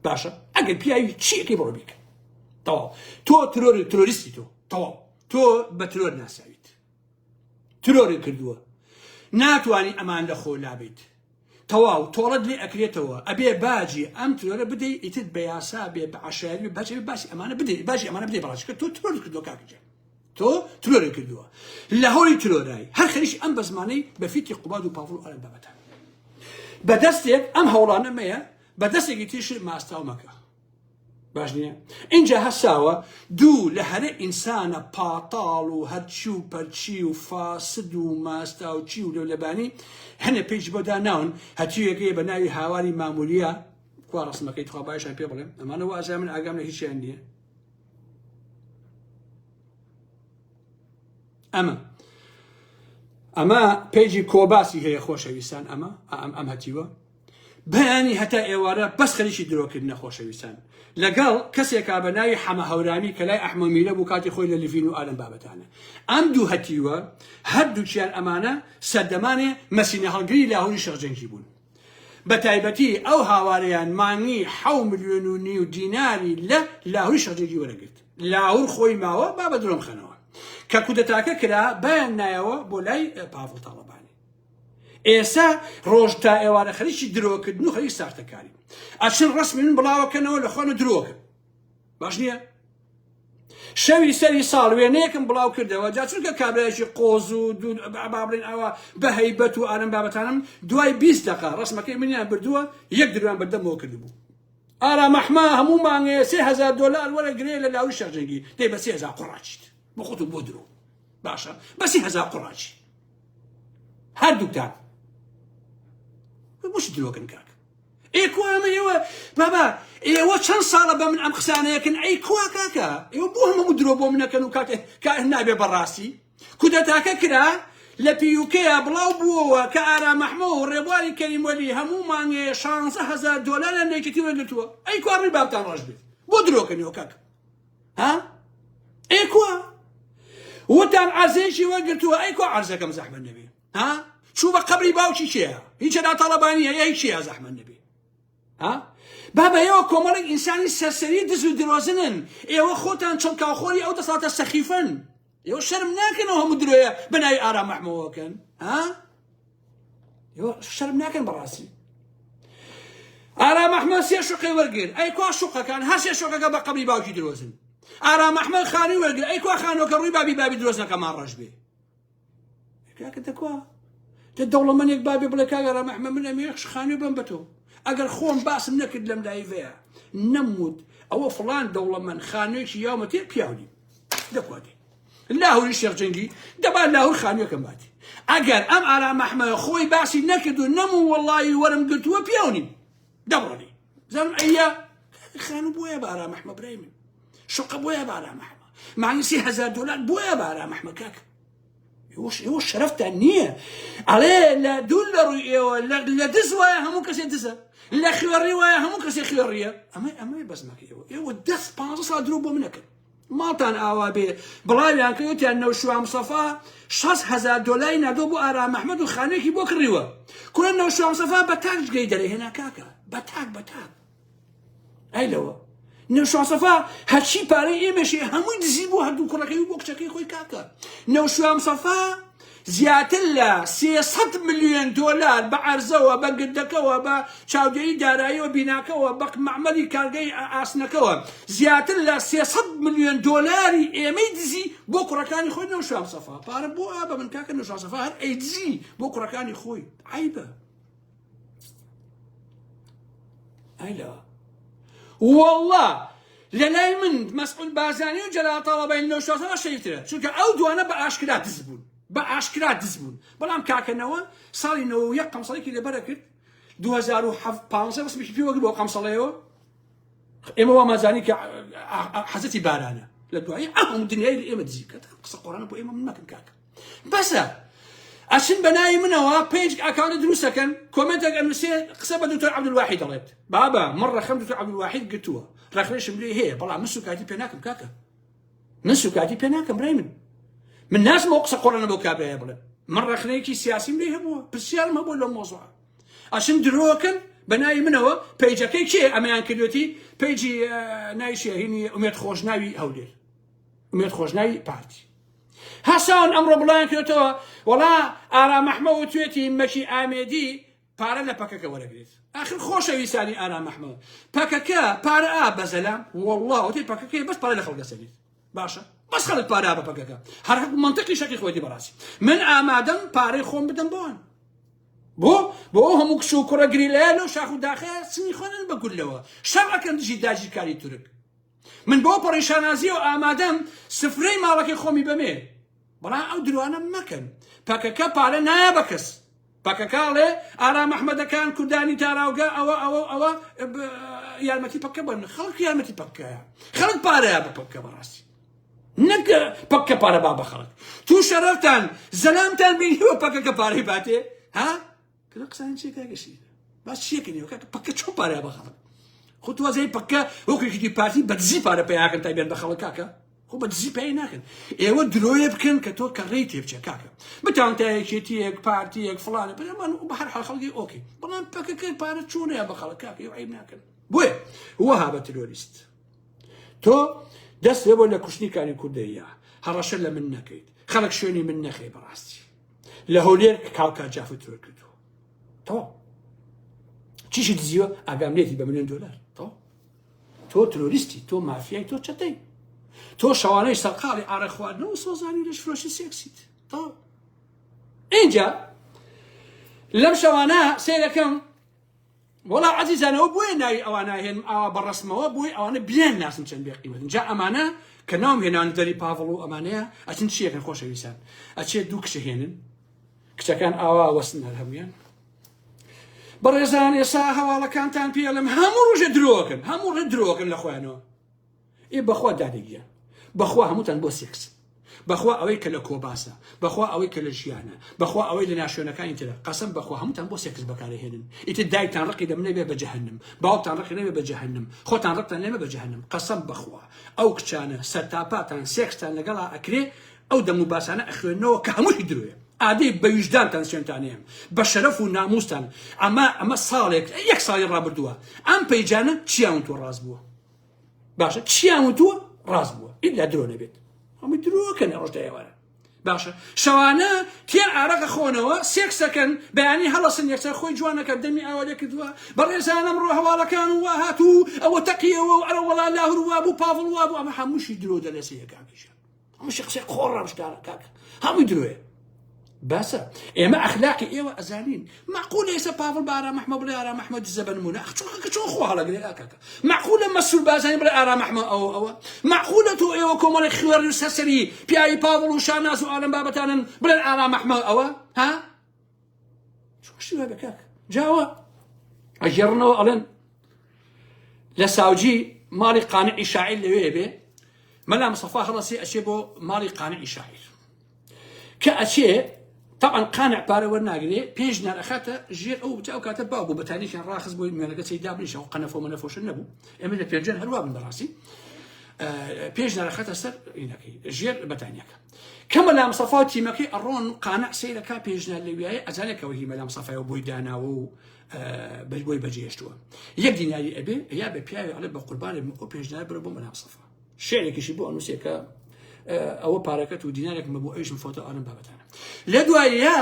باشە ئەگەر پیاوی چیەکەی بڕۆ بیکە تەواو تۆ ترۆریستی تەواو تۆ بە ترۆر ناساویت ترۆری کردووە ناتوانی ئەمان لە خۆ لابیت تەواو تۆڵەت لێ ئەکرێتەوە ئەبێ باجی ئەم ترۆرە بدەی ئیتت بە یاسا بێ بە عەشایری باجی باسی ئەمانە بدەی باجی ئەمانە بدەی بەڕاستیکە تۆ ترۆر کردووە کاکەجان تۆ ترۆری کردووە لە هۆڵی ترۆرایی هەر خەریش ئەم بە زمانەی بە فیتی قوباد و پاڤڵ و ئەلەم بابەتان بە دەستێک ئەم هەوڵانە مەیە بە دەستێکی تیش ماستاو مەکە باش نییە اینجا هەساوە دوو لە هەرە ئینسانە پاتاڵ و هەرچی و پەرچی و فاسد و ماستا و چی و لەولەبانی هەنە پێیج بۆ داناون هەتیوێکەیە بە ناوی هاواری ماموریە کوا ڕسمەکەی تخوا باشان پێ بڵێم ئەمانە وازای من ئاگام لە هیچیان نییە ئەمە پێیجی کۆباسی هەیە خۆشەویستان ئەم هەتیوە بەیانی هەتا ئێوارە بەس خەریکی درۆکردنە خۆشەویستان لەگەڵ کەسێکا بە ناوی حەمە هەورانی کە لای ئەحمە میرە بوو کاتی خۆی لە لیڤین و ئالەم بابەتانە ئەم دوو هەتیوە هەردووچیان ئەمانە سەردەمانێ مەسینە هەڵگری لاهوری شەڕجەنگی بوون بە تایبەتی ئەو هاوارەیان مانگی 7 ملیۆن و نیو دیناری لە لاهوری شەڕجەنگی وەرەگرت لاهور خۆی ماوە با بە درۆم خەنەوە کە کودەتاکە کرا بەیان نایەوە بۆ لای پاڤڵ تاڵەبانی ئێستا ڕۆژ تا ئێوارە خەریکی درۆکردن و خەریک ساختەکاری ئەچن ڕسمی من بڵاوەکەنەوە لە خۆنە درۆکرد باش نییە شەوی سەری ساڵ وێنەیەکم بڵاو کردەوە جا چونکە کابرایەکی قۆز و بابڵین ئەوە بە هەیبەت و ئارەم بابەتانم دوای 20 دقە ڕسمەکەی منیان بردووە یەک دروان بەردەمەوە کردبوو ئارام محمە هەموو مانگەیە $3000 وەرەگرێ لە لاوی شەڕجەنگی دەی بە 3000 قوڕاچیت بۆ خۆت و بۆ درۆ باشە بە 3000 قوڕاچی هەردووکتان بۆشی درۆکن کاک ئێ کوا ئەمە ئێوە بابا ئێوە چەند ساڵە بە من ئەم قسانەیەکن ئەی کوا کاکە ئێوە بۆ هەموو درۆ بۆ منەکەن و کات نابێ بەڕاستی کودەتاکە کرا لە پیوکەیە بڵاو بووەوە کە ئارام مەحمەد و ڕێبواری کەریم وەلی هەموو مانگێ $16,000 لە نێکەتی وەرگرتووە ئەی کوا ڕێی بابتان ڕەش بێت بۆ درۆکەنیەوە کاکە ها ئێ ئەیکوە وتان عەرزەیەکی وەرگرتووە ئەیکوە عەرزەکەم زەحمەت نەبێ ها چوو بە قەبری باوکی چییە هیچ داوەتەڵەبانی هەیە هیچ چییە زەحمەت نەبێ ها بابا ئێوە کۆمەڵێک ئینسانی سەرسەری دز و درۆزنن ئێوە خۆتان چڵکاوخۆری ئەو دەساتە سەخیفن ئێوە شەرم ناکەنەوە هەموو درۆیە بەناوی ئارام مەحمەوەکەن ها ئێوە شەرم ناکەن بەڕاستی ئارام مەحمەد سێ شوقی وەرگر ئەیکوا شوقەکان هەر سێ شوقەکە بە قەبری باوکی درۆزن ئارام مەحمەد خانی وەرگر ئەیکوا خانۆکە ڕووی بابی درۆزنەکەمان ڕەش بێ کاکە دەکوا دە دەوڵەمەندێک بابێ بڵێ کاکە ئارام مەحمەد من ئەمێ خانی بم بە تۆ ئەگەر خۆم باسم نەکرد لەم لایڤەیە نەموت ئەوە فڵان دەوڵەمەند خانوویەکی یاومە تێ پیاوی دەکواتێ لاهوری شێخجەنگی دەبا لاهور خانوویەکەم باتی ئەگەر ئەم ئارام مەحمەد خۆی باسی نەکرد و نەموو وەڵڵاهی وەرم گرتووە پیاونیم دەبڕنی زانم ئەیە خانوو بۆیە بە ئارام مەحمەد برای من شوقە بۆیە بە ئارام مەحمەد معنی $3000 بۆیە بە ئارام مەحمەد کاکە ئێوە شەرەفتان نییە ئەڵێ لە دوو لە ڕووی ئێوە لە دز وایە هەموو کەسێ دزە لە خوێڕی وایە هەموو کەسێ خوێڕیە ئەمەی بەزمەکە ئێوە 10-15 ساڵ درۆ بۆ منەکەن ماڵتان ئاوا بێ بڵاویان کەوتیان نەوشوام سەفا $6,000 نادۆ بۆ ئارام مەحمەد و خانوویەکی بۆ کڕیوە کورە نەوشوام سەفا بە تاک گەی دەرەهێنا کاکە بە تاک ئەی لەوە نەوشوام سەفا هەرچی پارەی ئێمەشێ هەمووی دزی بۆ هەردوو کوڕەکەی و بۆ کچەکەی خۆی کاکە نەوشوام سەفا زیاتر لە $300 ملیۆن بە عەرزەوە بە گردەکەوە بە چاودێری داراییەوە بیناکەوە بە معمەلی کارگەی ئاسنەکەوە زیاتر لە $300 ملیۆن ئێمەی دزی بۆ کوڕەکانی خۆی نەوشوام سەفا پارە بۆ بە من کاکە نەوشوام سەفا هەر ئەیدزی بۆ کوڕەکانی خۆی عیبە ئەیلا والله لەلای من مەسعود بازانی و جەلال تەڵەبەی نەوشوام سەفا شەیترە چونکە ئەو دوانە بە ئاشکرا دز بوون بە ئاشکرا دز بوون بەڵام کاکەنەوە ساڵی 91 قەمسەڵێکی لەبەرە کرد 2015 بەسمێکی پێ وەگر بۆ قەمسەڵەیەوە ئێمە وامازانی کە حەزەتی بارانە لە دوایی ئەم دنیای ئێمە دزی کە قسە قۆرانە بۆ ئێمە من مەکەن کاکە بەسە ئەچن بەناوی منەوە پێیج ئەکاونە دروستەکەن کۆمنتێک ئەنووسێ قسە بە دکتۆر عەبدولواحید دەڵێت بابا من ڕەخەم دکتۆر عەبدولواحید گرتووە ڕەخنەشم لێ هەیە بەڵام من سوکاتی پێ ناکەم کاکە من سوکاتی پێ ناکەم برای من ناسمەوە قسە قۆرانە بۆ کابرایە بڵێ من ڕەخنەیەکی سیاسیم لێ هەبووە پرسیارم هەبووە لەم مۆزوعە ئەچن درۆکن بەناوی منەوە پەیجەکەی کێ ئەمەیان کردوێتی پەیجی ناوی شێهینی ئومێد خۆشناوی هەولێر ئومێد خۆشناوی پارتی هەسان ئەمڕۆ بڵیان کردێتەوە وەڵا ئارام مەحمەد وتوێتی مەشی ئامێدی پارە لە پەکەکە وەرەگرێت آخر خۆشەویستانی ئارام مەحمەد پەکەکە پارە بەزەلام والله وتی پەکەکەی بەس پارە لە خەڵکە سەریت باشە بەس خەڵک پارە بە پەکەکە هەر منتەقی شەکی خۆیتی بەڕاستی من ئامادەم پارەی خۆم بدەم بۆن بۆ هەموو کچ و کوڕە گریلەیە لەو شاخ و داخەیە سنی خوێنن بە گولەوە شەڕ ئەکەن دژی داژی کاری تورک من بۆ پەڕیشانازی و ئامادەم سفرەی ماڵەکەی خۆمی بەمێ بەڵام ئەو دروانە مەکەن پەکەکە پارە نایە بە کەس پەکەکاڵێ ئارام مەحمەدەکان کوردانی تاراوگە ئەوە یارمەتی پەکە بن خەڵک یارمەتی پەکەیە خەڵک پارەیە بە پەکە بەڕاستی نەک پەکە پارە با بە خەڵک تو شەرەفتان زەلامتان بینیوە پەکەکە پارەی باتێ ها کە قسان چێ کاگەشی باس چیەکەنیوە کاکە پەکە چۆن پارەیە بە خەڵک خۆ توازەی پەکە وەکوێکی پارتی بەدزی پارە پێیاکەن تا بێن بە خەڵک کاکە خۆ بەدزی پێی ناکەن ئێوە درۆیە بکەن کە تۆ کەڕێی تێبچێ کاکە بتان تایەکێتیەک پارتیەک فڵانە بەمان بە هەر حاڵ خەڵکی ئۆکێ بەڵام پەکەکە پارە چۆنەیە بە خەڵک کاکە ئێوە عیب ناکەن بۆیە وەها بە ترۆریست تۆ دەست لێ بۆ لە کوشتنیکانی کوردەیە هەڕەشە لە من نەکەیت خەڵک شوێنی من نەخێ بەڕاستی لە هەولێر کاوکا جافت تۆ کردووە چیشی دزیوە ئاگام لێتی بە $1 ملیۆن تۆ ترۆریستی تۆ مافیای تۆ چەتەی تۆ شەوانەی سەرقاڵی ئارە خواردنەوە سۆزانی لەش فرۆشی سێکسیت اینجا لەم شەوانە سێرەکەم وەڵا عەزیزانەوە بۆیە ناوی ئەوانە هێن ئاوا بەڕەسمەوە بۆی ئەوانە بیان ناسم چەند بێ قیمەتن جا ئەمانە کە ناوم هێنان دەری پاڤڵ و ئەمانەیە ئەچن چیەکەن خۆشەویستان ئەچێت دوو کچە هێنن کچەکان ئاوا وەستن هەر هەمویان بەڕێزان ئێستا هەواڵەکانتان پێڵم هەموو ڕۆژە درۆکن هەموو ڕێ درۆکن لە خۆیانەوە بەخوا دادەگیە بەخوا هەمووتان بۆ سێکس بەخوا ئەوەی کە لە کۆباسە بەخوا ئەوەی کە لە ژیانە بەخوا ئەوەی لە ناشوێنەکانی ترە قەسەم بەخوا هەمووتان بۆ سێکس بەکارهێنن ئیتر دایکتان ڕقی دەمنێ بێ بە جەهەنم باوکتان ڕقی نەبێ بە جەهەنم خۆتان ڕقتان نێمە بە جەهەنم قەسەم بەخوا ئەو کچانە سەرتاپاتان سێکستان لەگەڵا ئەکرێ ئەو دەم و باسانە ئەخوێنەوە کە هەمووی درۆیە ئادەی بە ویژدانتان سوێنتانەیە بە شەرەف و ناموستان ئەمە ساڵێک یەک ساڵی ڕابردووە ئەم پەیجانە چیان تۆ ڕاست بووە باشە چیان تۆ ڕاست بووە ئیلا درۆ نەبێت هەمووی درۆکەن ڕۆژدە ئێوارە باشە شەوانە تێن ئارەقە خۆنەوە سێکسەکەن بەیانی هەڵەسن یەکسەر خۆی جوانەکە دەمی ئاوالێ کردووە بەڕێزانم ڕۆ هەواڵەکان و هاتوو ئەوە تەقیەوە و ئەرە وەڵا لاهور وا بوو پاڤڵ وا بوو ئەمە هەمووشی درۆ دەلەسەیە کاکەشە هەمووشی قسەی خۆڕام شتارە کاکە هەمووی درۆیە باسە ئێمە ئەخلاقی ئێوە ئەزانین معقولە ئێستا پاڤڵ بە ئارام ئەحمەد بڵێ ئارام ئەحمەد دزە بە نمونە چۆن خۆ هەڵەگرێ کاکە معقولە مەسعود بازانی بڵێ ئارام ئەحمەد ئەوە معقولە تۆ ئێوە کۆمەڵی خوێڕ سەرسەری پیاوی پاڤڵ و شاناز و ئالەم بابەتانن بڵێن ئارام ئەحمەد ئەوە ها چۆن شتێ بە کاکە جاوە ئەژێڕنەوە ئەڵێن لە ساوجی ماڵی قانعی شاعیر لەوێ بێ مەلا مستەفا هەڵەسی ئەچێ بۆ ماڵی قانعی شاعیر کە ئەچێ طبعا قانع پارە وەرناگرێ پێش نارەخاتە ژێر ئەو ئەو کاتە باو بوو بەتانیشیان ڕاخست بۆی مێڵەکە چەی دابنیشە و قەنەفۆ مەنەفۆشن نەبوو ئێمە لە پێنجەن هەروە بن بەڕاستی پێش نارەخاتە سەر ئینەکەی ژێر بەتانیەکە کە مەلا مستەفا و تیمەکەی ئەڕۆن قانع سەیرەکە پێشنیار لەویایە ئەزانێکەوە هی مەلا مستەفایەوە بۆی داناوە و بۆی بەجێهێشتووە یەک دیناری ئەبێ یا بە پیاوی ئەڵێ بە قوربانێ ئەو پێشنیار بڕە بۆ مەلا مستەفا شعرێکیشی بۆ ئەنووسێکە ئەوە پارەکەت و دینارێکمە بۆ ئەویشم فۆتۆ ئەڵم بابەتانە لە دوایە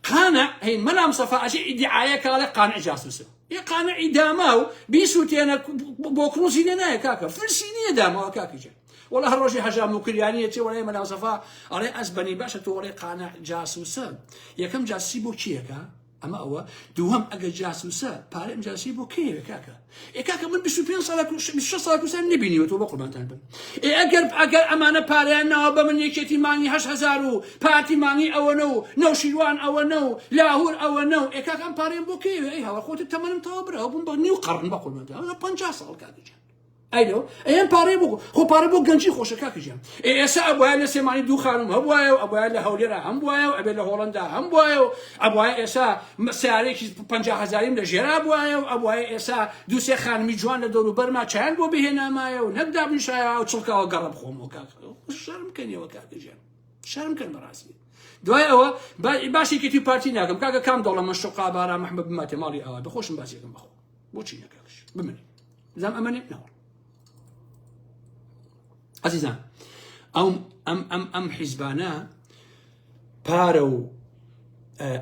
قانع هین مەلا مستەفا ئەچێ ئیدعایەکە ئەڵێ قانع جاسووسە یە قانعی داما و بیسووتێنە بۆ کڕوسی لێ نایە کاکە فرسی نییە داماوە کاکیجە وەڵا هەر ڕۆژی هەژام و کریانیە چێ وەڵێ مەلا مستەفا ئەڵێ ئەسبەنی باشە تۆ وەڵێ قانع جاسووسە یەکەم جاسووسی بۆ کیەکە ئەمە ئەوە دووەم ئەگەر جاسووسە پارە ئەم جاسووسی بۆ کێوێ کاکە کاکە من 25 ساڵ کوسان نبینیوە تۆ بە قوربانتان بن ئەگەر ئەمانە پارەیان ناوە بە من یەکێتی مانگی 8,000 و پارتی مانگی ئەوەنە و نەوشیروان ئەوەنە و لاهور ئەوەنە و کاکە ئەم پارەیان بۆ کێوێ ئەی هەوە خۆتت تەمەنم تەوا برا بووم بە نیو قەڕن بە قوربانتان 50 ساڵ کاکەجان ئەیدەوە ئەم پارەی بۆ خۆ پارە بۆ گەنجی خۆشە کاکەجان ئێستا ئەبوایە لە سێمانی دوو خانم هەبوایە و ئەبوایە لە هەولێرە هەم بوایە و ئەبێ لە هۆڵەندا هەم بوایە و ئەبوایە ئێستا سیارێکی 50,000 لە ژێرا بوایە و ئەبوایە ئێستا دوو سێ خانمی جوان لە دەوروبەرما چیان بۆ بهێنامایە و نەک دابنیشایە و چڵکەوە گەڕە بخۆمەوە کاکە شەرم کەنیەوە کاکەجان شەرم کەن بەڕاستی دوای ئەوە باشێکی پارتی ناکەم کاکە کام دەوڵە من شوقا بارام ئەحمەد بماتێ ماڵی ئەوە بخۆشم باسیەکەم بەخۆ بۆچی نەکاکەش بمنێ زام ئەمەنێ ناوە عزیزان ئەم حیزبانە پارە و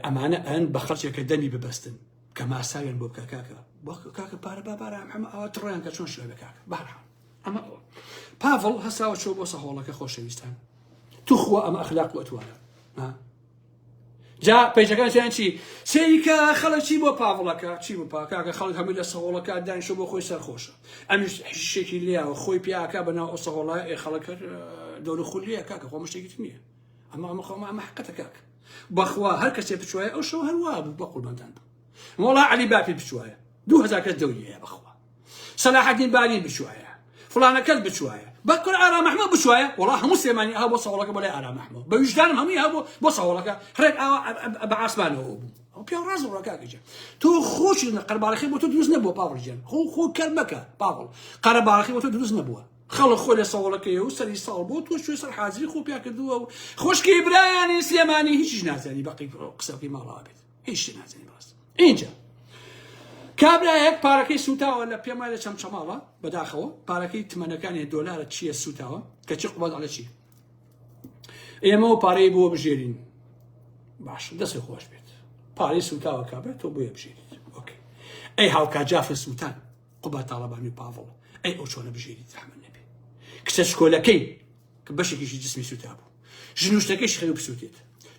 ئەمانە ئەن بە خەڵکێکە دەمی ببەستن کە ماساویان بۆ بکە کاکە پارە بابارە ئەمە ئەوە تڕیان کە چۆن شوێ بە کاکە بەهەرحاڵ ئەمە پاڤڵ هەساوە چۆ بۆ سەهۆڵەکە خۆشەویستان توخوا ئەمە ئەخلاق و ئەتوانە جا پێیجەکان چیان چی سێریکە خەڵک چی بۆ پاڤڵەکە چی بۆ کاکە خەڵک هەمووی لە سەهۆڵەکە دانیشتۆ بۆ خۆی سەرخۆشە ئەمیش شتێکی لێیەوە خۆی پیاکە بەناو ئەو سەهۆڵای خەڵکە دەور خولیە کاکە خۆ شتێکی نییە ئەمە حقەتە کاکە بەخوا هەر کەسێ بچوایە ئەو شەو هەروە بوو بە قوربانتان بوو وەڵا عەلی باپی بچوایە 2000 کەس دەوریەیە بەخوا سەلاحەدین بارین بچوایە فڵانە کەس بچوایە بەکر ئارام ئەحمەد بچوایە وەڵا هەموو سێمانی ئەها بۆ سەهۆڵەکە بۆ لای ئارام ئەحمەد بە ویژدانم هەمووی هەبوو بۆ سەهۆڵەکە هەرێک ئاوا بە عاسمانەوە بوو ئەو پیا ڕاست وڵا کاکەجان تۆ خۆش قەرەباڵغی بۆ تۆ دروست نەبووە پاڤڵجان خۆ کەرمەکە پاڤڵ قەرەباڵغی بۆ تۆ دروست نەبووە خەڵک خۆی لە سەهۆڵەکەیە و سەری ساڵ بۆ تۆ شوێ سەر حاضری خۆ پیا کردووە و خۆشکی برایانی سلێمانی هیچیش نازانی بەقی قسەکەی ماڵا بێت هیچ نازانی ڕاست اینجا کابرایەک پارەکەی سوتاوە لە پێم وایە لە چەمچەماڵە بەداخەوە پارەکەی تمەنەکانی دۆلارە چییە سوتاوە کە چی قوبەت ئەڵێ چی ئێمە و پارەی بۆ بژێرین باش دەستی خۆش بێت پارەی سوتاوە کابرا تۆ بۆیە بژێریت ئۆکێ ئەی هاوکاجافە سوتان قوبەت تاڵەبانی و پاڤڵ ئەی ئەو چۆنە بژێریت زەحمەت نەبێ کچە شکۆلەکەی کە بەشێکیشی جسمی سوتا بوو ژنوشتەکەیش خەوی بسووتێت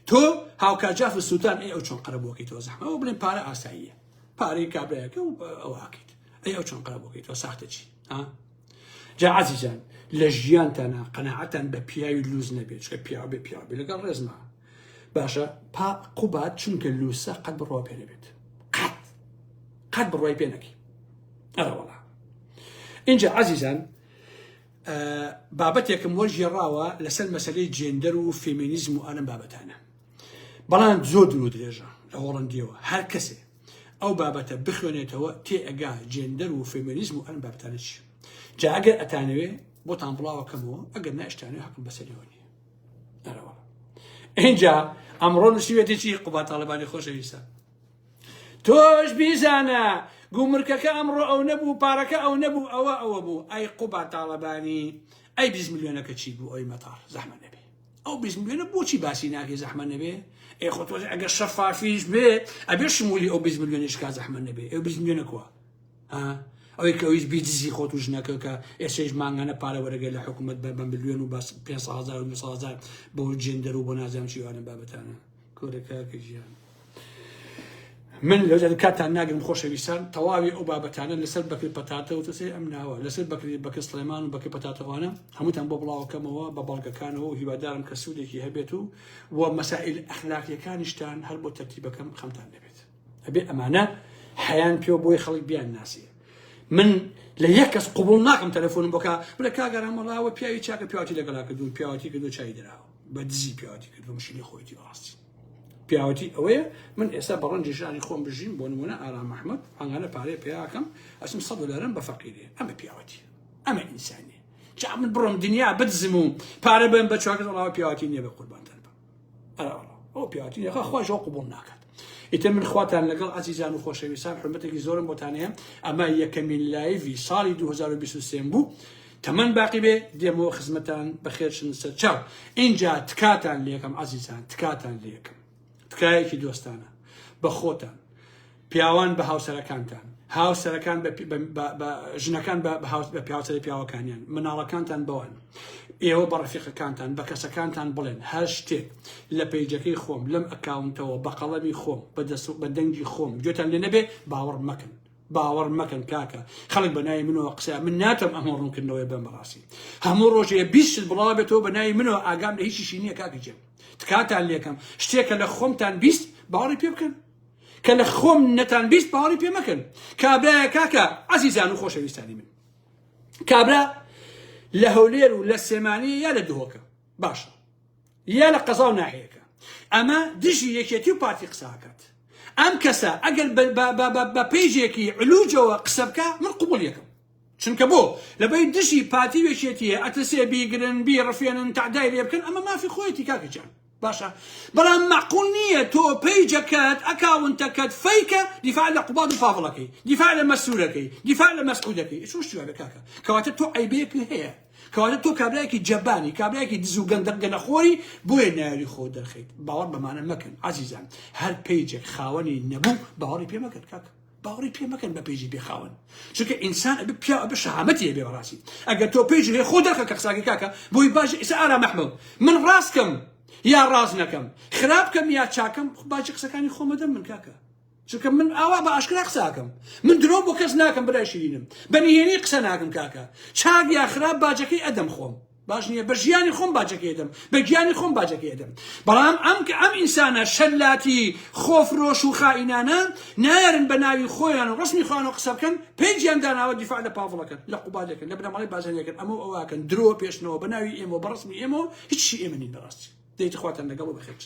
تۆ هاوکاجافە سوتان ئەی ئەو چۆن قەرەبووەکەی تۆ زەحمەت ئەو بڵێن پارە ئاساییە پارەی کابرایەکە و ئەو هاکەیت ئەی ئەو چۆن قەرەبووەکەی تۆ ساختە چی جا عەزیزان لە ژیانتانە قەناعەتان بە پیاوی لوز نەبێت چکە پیاو بێ پیاو بێ لەگەڵ ڕێزما باشە قوبات چونکە لوسە قەت بڕوا پێ نەبێت قەت بڕوای پێ نەکی ئەرە وەڵا اینجا عەزیزان بابەتێکم وەرگێڕاوە لەسەر مەسەلەی جێندەر و فێمینیزم و ئەلەم بابەتانە بەڵام زۆر درۆ درێژە لە هۆڵندیەوە هەر کەسێ ئەو بابەتە بخوێنێتەوە تێئەگا جێندەر و فێمینیزم و ئەلەم بابەتانە چی جا ئەگەر ئەتانەوێ بۆتان بڵاوەکەمەوە ئەگەر ناشتانێ حەکم بەسەریەوە نییە ئەرەوە اینجا ئەمڕۆ نووسیوێتێکی قوبا تاالبانی خۆشەویستە تۆش بیزانە گومرکەکە ئەمڕۆ ئەو نەبوو پارەکە ئەو نەبوو ئەوە بوو ئەی قوبا تاالبانی ئەی 20 میلیۆنەکە چی بوو ئەوی مەتار زەحمە نەبێ ئەو 20 میلیۆنە بۆچی باسی ناکەی زەحمە نەبێ ئەی خۆ تۆ ئەگەر شەفافیش بێ ئەبێ شمولی ئەو 20 میلیۆنیش کا زەحمە نەبێ ئەو 20 میلیۆنە کووە ئەوەی کە ئەویش بیدزی خۆت و ژنەکە کە ئێسێش مانگانە پارە وەرەگەی لە حکوومەت بە میلیۆن و 500,000 و 200,000 بۆ جێندەر و بۆ نازانم چی وانە بابەتانە کۆرەکە ژیان من لەوجار کاتان ناگرم خۆشەویستان تەواوی ئەو بابەتانە لەسەر بەکری پەتاتە و تەسێ ئەم ناوە لەسەر بەکری سلێمان و بەکری پەتاتەوانە هەمووتان بۆ بڵاوەکەمەوە بە بەڵگەکانەوە و هیوادارم کە سوودێکی هەبێت و مەسائل ئەخلاقیەکانیشتان هەر بۆ تەرتیبەکەم خەمتان دەبێت ئەبێ ئەمانە حەیان پێوە بۆی خەڵک بیان ناسیە من لە یەک کەس قبول ناکەم تەلەفۆنم بۆکە بڵێ کاگەران وەڵاوە پیاوی چاکە پیاوەتی لەگەڵا کردوون پیاوەتی کردو چای دراوە بە دزی پیاوەتی کردو مشکلی خۆیتی ڕاستی پیاوەتی ئەوەیە من ئێستا بەڕەنجی ژانی خۆم بژین بۆ نمونە ئارام محمەد ئەنگانە پارەی پێیاکەم ئەچم 100 دلارم بە فەقیرێ ئەمە پیاوەتی ئەمە ئینسانیە جا من بڕۆم دنیا بدزم و پارە بم بە چاکە وڵاوە پیاوەتی نییە بە قوربانتان بم ئەو پیاوەتی نییە خۆش ئەو قبول ناکات ئیتر من خواتان لەگەڵ عزیزان و خۆشەویستان حرمەتێکی زۆرم بۆتانەیە ئەمە یەکەمین لایڤی ساڵی 2023 بوو تەمەەن باقی بێ دێمەوە خزمەتان بەخێرشن سەر چاو اینجا تکاتان لێکم عزیزان تکاتان لێکم تکایەکی دۆستانە بە خۆتان پیاوان بە هاوسەرەکانتان هاوسەرەکان بە ژنەکان بە پیاوسەری پیاوەکانیان مناڵەکانتان بەوان ئێوە بە ڕەفیقەکانتان بە کەسەکانتان بڵێن هەر شتێک لە پەیجەکەی خۆم لەم ئەکاونتەوە بە قەڵەمی خۆم بە دەنگی خۆم گوێتان لێ نەبێ باوەڕ مەکەن کاکە خەڵک بە ناوی منەوە قسە من ناتەم ئەمە ڕوونکردنەوەی بەم بەڕاستی هەموو ڕۆژێ 20 بڵاو بێتەوە بە ناوی منەوە ئاگام لە هیچیشی نییە کاکی جێم تکاتان لێکم شتێکە لە خۆمتان 20 باوەڕی پێ بکەن کە لە خۆم نەتان 20 باوەڕی پێ مەکەن کابرایە کاکە عزیزان و خۆشەویستانی من کابرا لە هەولێر و لە سێمانی یا لە دهۆکە باشە یا لە قەزا و ناحەیەکە ئەمە دژی یەکێتی و پارتی قساکات ئەم کەسە ئەگەر بە پێیژێکی علوجەوە قسە بکە من قبول یەکەم چونکە بۆ لەبەی دژی پارتی وێکێتیە ئەتەسێ بیگرن بیڕفێنن تعدای لێ بکەن ئەمە مافی خۆیەتی کاکەجان باشە بەڵام معقول نییە تۆ پەیجەکەت ئەکاونتەکەت فەیکە دیفاع لە قوباد و فاڵەکەی دیفاع لە مەسوولەکەی دیفاع لە مەسعودەکەی چۆن شتیوانە کاکە کەواتە تۆ عیبەیەکی هەیە کەواتە تۆ کابرایەکی جەبانی کابرایەکی دز و گەنەخۆری بۆیە ناوی خۆ دەرخیت باوەڕ بەمانە مەکەن عزیزان هەر پەیجێک خاوەنی نەبوو باوەڕی پێ مەکەن کاکە باوەڕی پێ مەکەن بە پێیجی بێخاون چونکە ئینسان ئەبێ پیا ئەبێ شەهامەتی هەبێ بەڕاستی ئەگەر تۆ پێیج لێ خۆ دەرخە کە قساکەی کاکە بۆی باش ئێستا ئارام مەحمەد من ڕاستکەم یا ڕاز نەکەم خراپکەم یا چاکەم باجی قسەکانی خۆمەدەم من کاکە چونکە من ئاوا بە ئاشکرا قساکەم من درۆ بۆ کەس ناکەم بەلای شیرینم بەنهێنی قسە ناکەم کاکە چاک یا خراپ باجەکەی ئەدەم خۆم باش نییە بە ژیانی خۆم باجەکەی ئەدەم بە گیانی خۆم باجەکەی ئەدەم بەڵام ئەم ئینسانە شەلاتی خۆفرۆش و خائینانە نایەرن بە ناوی خۆیان و ڕسمی خۆیان و قسە بکەن پێیجیان داناوە دیفاع لە پاڤڵەکەن لە قوبادەکەن لە بنەماڵی بازاریەکەن ئەمە ئەوواکەن درۆ پێشنەوە بە ناوی ئێمە بە ڕسمی ئێمە هیچی ئێمە نین بەڕاستی دەیت خواتان لەگەڵ بەخێر